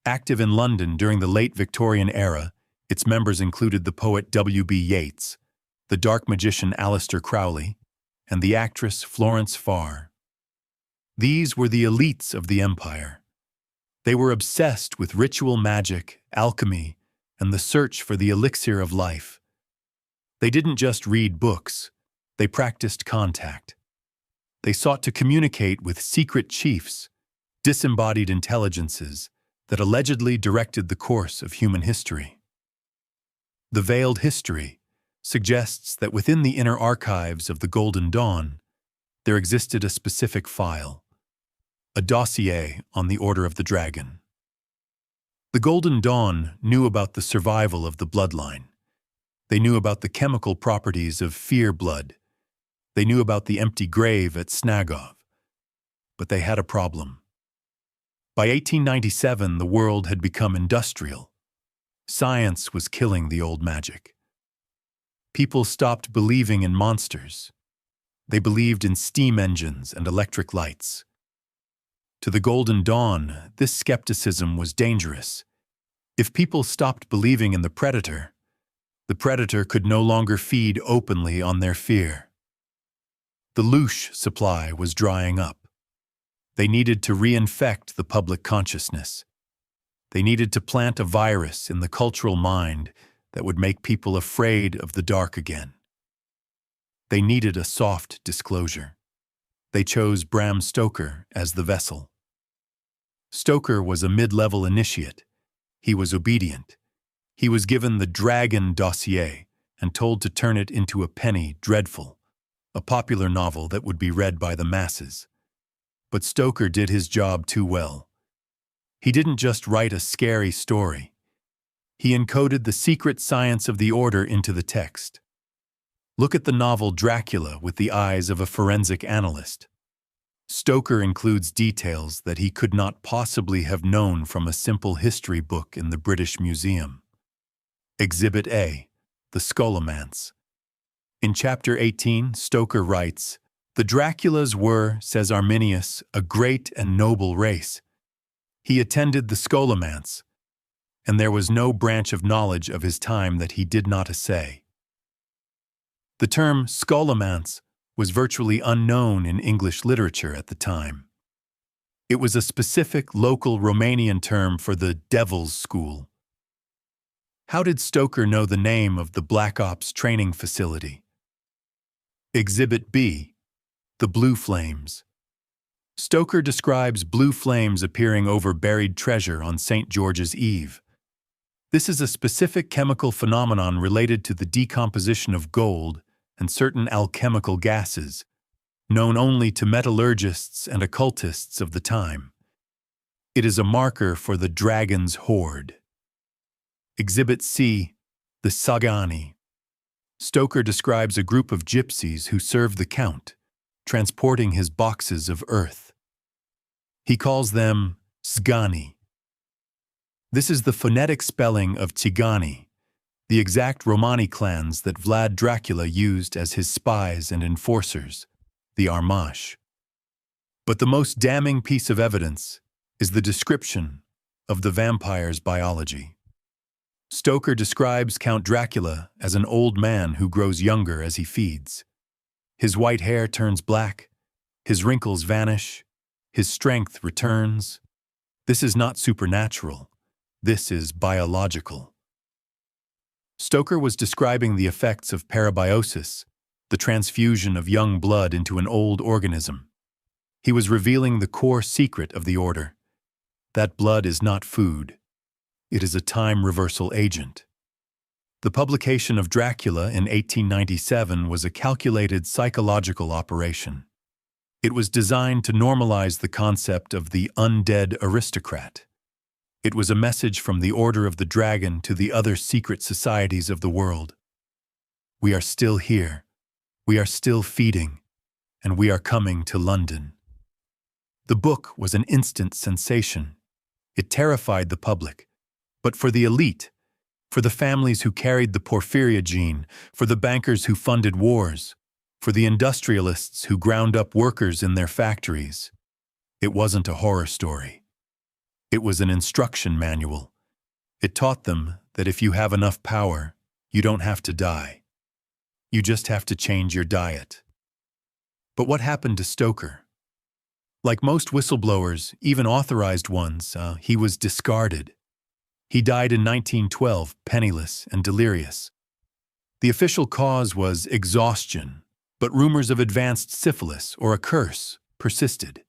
Active in London during the late Victorian era, its members included the poet W.B. Yeats, the dark magician Aleister Crowley, and the actress Florence Farr. These were the elites of the empire. They were obsessed with ritual magic, alchemy, and the search for the elixir of life. They didn't just read books, they practiced contact. They sought to communicate with secret chiefs, disembodied intelligences that allegedly directed the course of human history. The veiled history suggests that within the inner archives of the Golden Dawn, there existed a specific file, a dossier on the Order of the Dragon. The Golden Dawn knew about the survival of the bloodline. They knew about the chemical properties of fear blood. They knew about the empty grave at Snagov. But they had a problem. By 1897, the world had become industrial. Science was killing the old magic. People stopped believing in monsters. They believed in steam engines and electric lights. To the Golden Dawn, this skepticism was dangerous. If people stopped believing in the predator could no longer feed openly on their fear. The louche supply was drying up. They needed to reinfect the public consciousness. They needed to plant a virus in the cultural mind that would make people afraid of the dark again. They needed a soft disclosure. They chose Bram Stoker as the vessel. Stoker was a mid-level initiate. He was obedient. He was given the Dragon dossier and told to turn it into a penny dreadful, a popular novel that would be read by the masses. But Stoker did his job too well. He didn't just write a scary story. He encoded the secret science of the Order into the text. Look at the novel Dracula with the eyes of a forensic analyst. Stoker includes details that he could not possibly have known from a simple history book in the British Museum. Exhibit A, the Scholomance. In Chapter 18, Stoker writes, "The Draculas were, says Arminius, a great and noble race. He attended the Scholomance, and there was no branch of knowledge of his time that he did not essay." The term Scholomance was virtually unknown in English literature at the time. It was a specific local Romanian term for the Devil's School. How did Stoker know the name of the Black Ops training facility? Exhibit B, the Blue Flames. Stoker describes blue flames appearing over buried treasure on St. George's Eve. This is a specific chemical phenomenon related to the decomposition of gold and certain alchemical gases, known only to metallurgists and occultists of the time. It is a marker for the dragon's hoard. Exhibit C, the Sagani. Stoker describes a group of gypsies who serve the Count, transporting his boxes of earth. He calls them Sgani. This is the phonetic spelling of Tigani, the exact Romani clans that Vlad Dracula used as his spies and enforcers, the Armash. But the most damning piece of evidence is the description of the vampire's biology. Stoker describes Count Dracula as an old man who grows younger as he feeds. His white hair turns black, his wrinkles vanish, his strength returns. This is not supernatural. This is biological. Stoker was describing the effects of parabiosis, the transfusion of young blood into an old organism. He was revealing the core secret of the order. That blood is not food. It is a time reversal agent. The publication of Dracula in 1897 was a calculated psychological operation. It was designed to normalize the concept of the undead aristocrat. It was a message from the Order of the Dragon to the other secret societies of the world. We are still here. We are still feeding. And we are coming to London. The book was an instant sensation. It terrified the public. But for the elite, for the families who carried the Porphyria gene, for the bankers who funded wars, for the industrialists who ground up workers in their factories, it wasn't a horror story. It was an instruction manual. It taught them that if you have enough power, you don't have to die. You just have to change your diet. But what happened to Stoker? Like most whistleblowers, even authorized ones, he was discarded. He died in 1912, penniless and delirious. The official cause was exhaustion, but rumors of advanced syphilis or a curse persisted.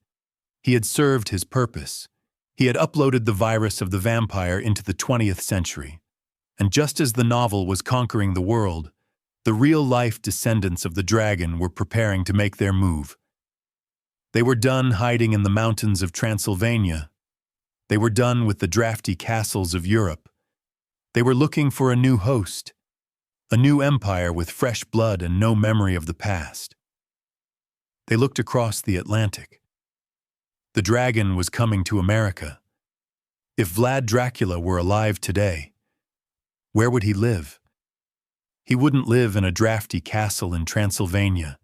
He had served his purpose. He had uploaded the virus of the vampire into the 20th century. And just as the novel was conquering the world, the real-life descendants of the dragon were preparing to make their move. They were done hiding in the mountains of Transylvania. They were done with the drafty castles of Europe. They were looking for a new host, a new empire with fresh blood and no memory of the past. They looked across the Atlantic. The dragon was coming to America. If Vlad Dracula were alive today, where would he live? He wouldn't live in a drafty castle in Transylvania.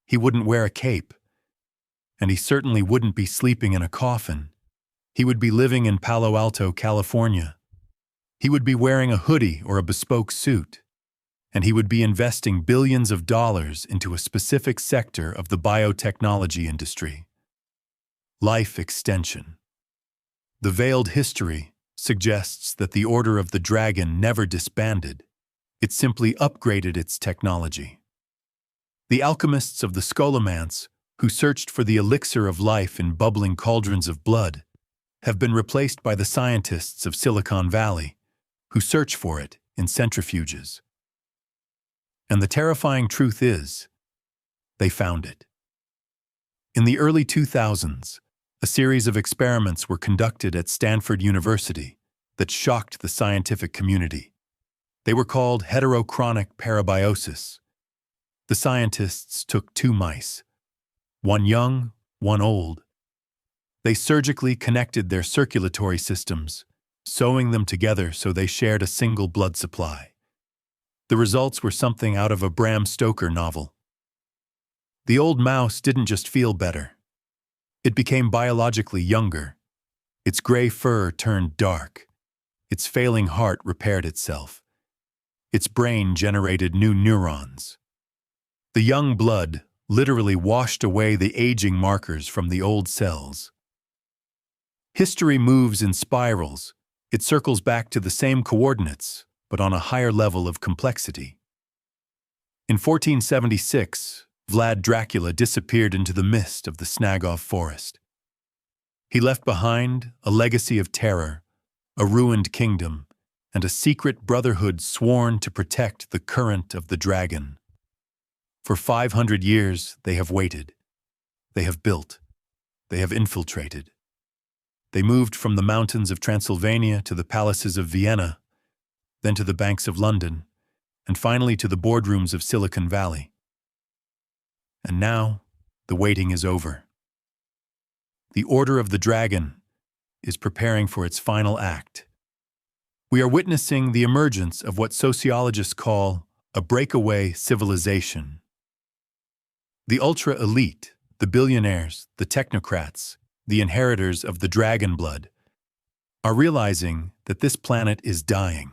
He wouldn't wear a cape. And he certainly wouldn't be sleeping in a coffin. He would be living in Palo Alto, California. He would be wearing a hoodie or a bespoke suit. And he would be investing billions of dollars into a specific sector of the biotechnology industry. Life extension. The veiled history suggests that the Order of the Dragon never disbanded. It simply upgraded its technology. The alchemists of the Scholomance, who searched for the elixir of life in bubbling cauldrons of blood, have been replaced by the scientists of Silicon Valley, who search for it in centrifuges. And the terrifying truth is, they found it. In the early 2000s, a series of experiments were conducted at Stanford University that shocked the scientific community. They were called heterochronic parabiosis. The scientists took 2 mice, one young, one old. They surgically connected their circulatory systems, sewing them together so they shared a single blood supply. The results were something out of a Bram Stoker novel. The old mouse didn't just feel better. It became biologically younger. Its gray fur turned dark. Its failing heart repaired itself. Its brain generated new neurons. The young blood literally washed away the aging markers from the old cells. History moves in spirals. It circles back to the same coordinates, but on a higher level of complexity. In 1476, Vlad Dracula disappeared into the mist of the Snagov forest. He left behind a legacy of terror, a ruined kingdom, and a secret brotherhood sworn to protect the current of the dragon. For 500 years, they have waited. They have built. They have infiltrated. They moved from the mountains of Transylvania to the palaces of Vienna, then to the banks of London, and finally to the boardrooms of Silicon Valley. And now, the waiting is over. The Order of the Dragon is preparing for its final act. We are witnessing the emergence of what sociologists call a breakaway civilization. The ultra-elite, the billionaires, the technocrats, the inheritors of the dragon blood, are realizing that this planet is dying.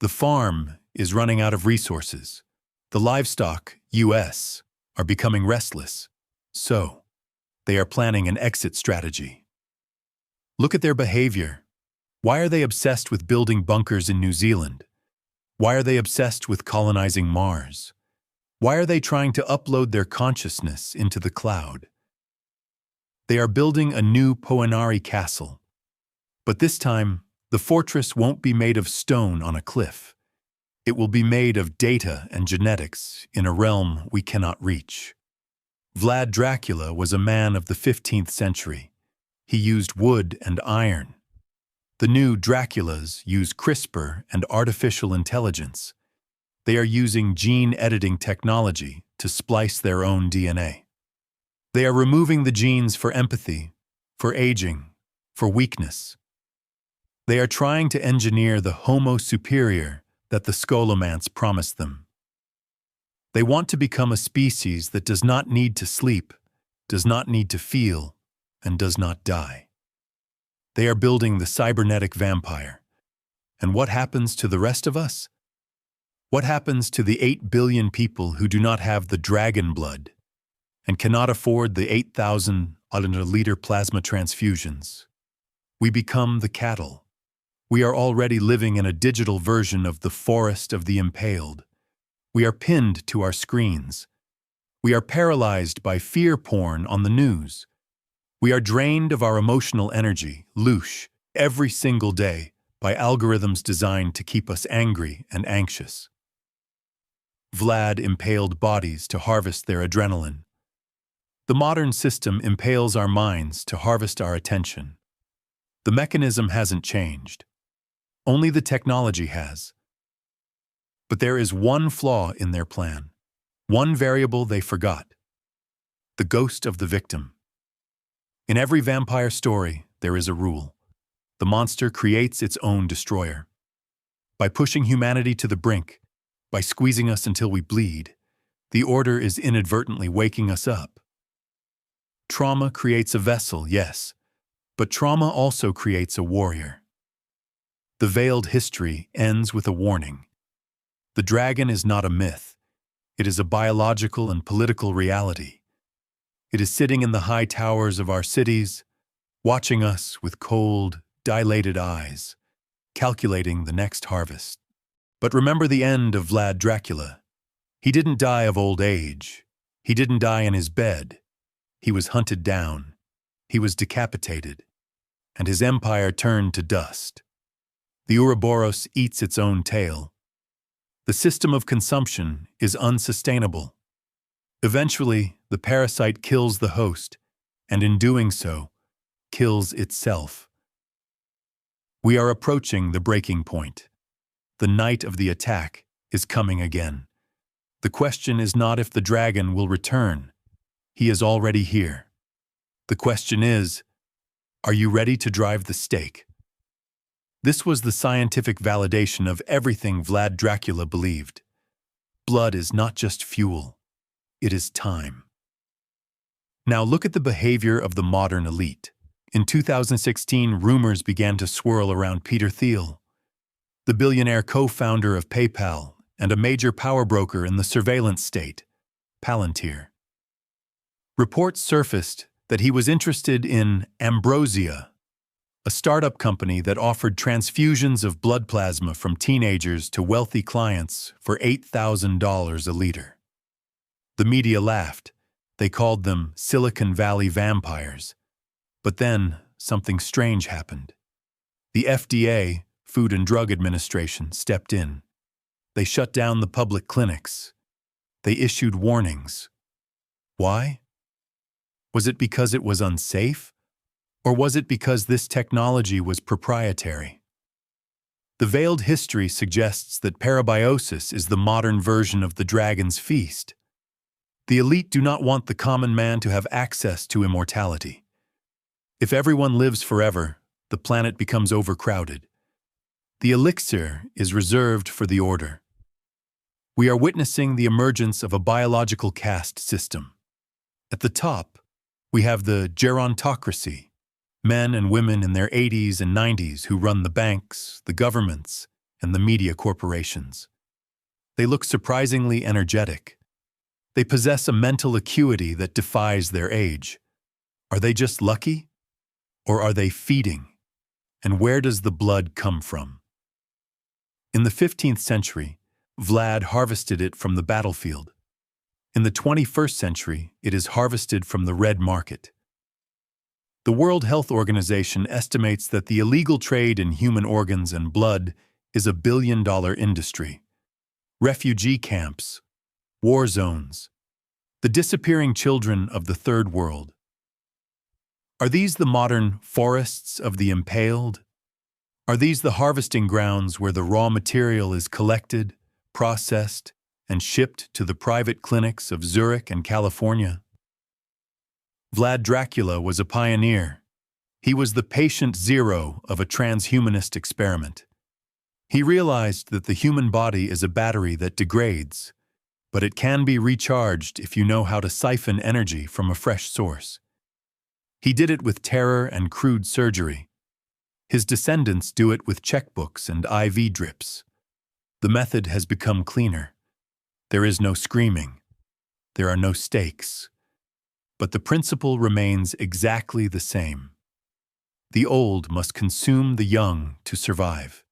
The farm is running out of resources. The livestock, US, are becoming restless. So, they are planning an exit strategy. Look at their behavior. Why are they obsessed with building bunkers in New Zealand? Why are they obsessed with colonizing Mars? Why are they trying to upload their consciousness into the cloud? They are building a new Poenari castle. But this time, the fortress won't be made of stone on a cliff. It will be made of data and genetics in a realm we cannot reach. Vlad Dracula was a man of the 15th century. He used wood and iron. The new Draculas use CRISPR and artificial intelligence. They are using gene editing technology to splice their own DNA. They are removing the genes for empathy, for aging, for weakness. They are trying to engineer the Homo superior that the Scholomance promised them. They want to become a species that does not need to sleep, does not need to feel, and does not die. They are building the cybernetic vampire. And what happens to the rest of us? What happens to the 8 billion people who do not have the dragon blood and cannot afford the 8,000 liter plasma transfusions? We become the cattle. We are already living in a digital version of the forest of the impaled. We are pinned to our screens. We are paralyzed by fear porn on the news. We are drained of our emotional energy, louche, every single day by algorithms designed to keep us angry and anxious. Vlad impaled bodies to harvest their adrenaline. The modern system impales our minds to harvest our attention. The mechanism hasn't changed. Only the technology has. But there is one flaw in their plan, one variable they forgot: the ghost of the victim. In every vampire story, there is a rule. The monster creates its own destroyer. By pushing humanity to the brink, by squeezing us until we bleed, the Order is inadvertently waking us up. Trauma creates a vessel, yes, but trauma also creates a warrior. The veiled history ends with a warning. The dragon is not a myth. It is a biological and political reality. It is sitting in the high towers of our cities, watching us with cold, dilated eyes, calculating the next harvest. But remember the end of Vlad Dracula. He didn't die of old age. He didn't die in his bed. He was hunted down. He was decapitated. And his empire turned to dust. The Ouroboros eats its own tail. The system of consumption is unsustainable. Eventually, the parasite kills the host, and in doing so, kills itself. We are approaching the breaking point. The night of the attack is coming again. The question is not if the dragon will return. He is already here. The question is, are you ready to drive the stake? This was the scientific validation of everything Vlad Dracula believed. Blood is not just fuel, it is time. Now look at the behavior of the modern elite. In 2016, rumors began to swirl around Peter Thiel, the billionaire co-founder of PayPal and a major power broker in the surveillance state, Palantir. Reports surfaced that he was interested in Ambrosia, a startup company that offered transfusions of blood plasma from teenagers to wealthy clients for $8,000 a liter. The media laughed. They called them Silicon Valley vampires. But then, something strange happened. The FDA, Food and Drug Administration, stepped in. They shut down the public clinics. They issued warnings. Why? Was it because it was unsafe? Or was it because this technology was proprietary? The veiled history suggests that parabiosis is the modern version of the dragon's feast. The elite do not want the common man to have access to immortality. If everyone lives forever, the planet becomes overcrowded. The elixir is reserved for the order. We are witnessing the emergence of a biological caste system. At the top, we have the gerontocracy, men and women in their 80s and 90s who run the banks, the governments, and the media corporations. They look surprisingly energetic. They possess a mental acuity that defies their age. Are they just lucky? Or are they feeding? And where does the blood come from? In the 15th century, Vlad harvested it from the battlefield. In the 21st century, it is harvested from the red market. The World Health Organization estimates that the illegal trade in human organs and blood is $1 billion industry. Refugee camps, war zones, the disappearing children of the Third World. Are these the modern forests of the Impaled? Are these the harvesting grounds where the raw material is collected, processed, and shipped to the private clinics of Zurich and California? Vlad Dracula was a pioneer. He was the patient zero of a transhumanist experiment. He realized that the human body is a battery that degrades, but it can be recharged if you know how to siphon energy from a fresh source. He did it with terror and crude surgery. His descendants do it with checkbooks and IV drips. The method has become cleaner. There is no screaming. There are no stakes. But the principle remains exactly the same. The old must consume the young to survive.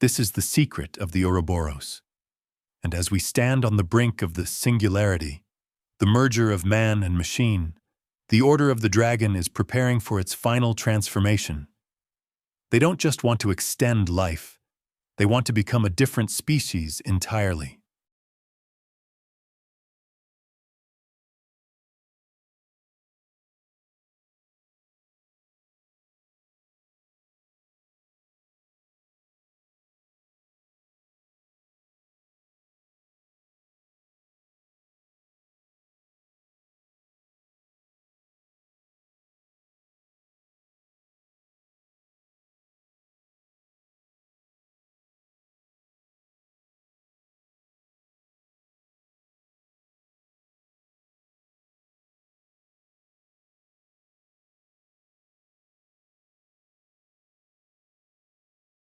This is the secret of the Ouroboros. And as we stand on the brink of the singularity, the merger of man and machine, the Order of the Dragon is preparing for its final transformation. They don't just want to extend life, they want to become a different species entirely.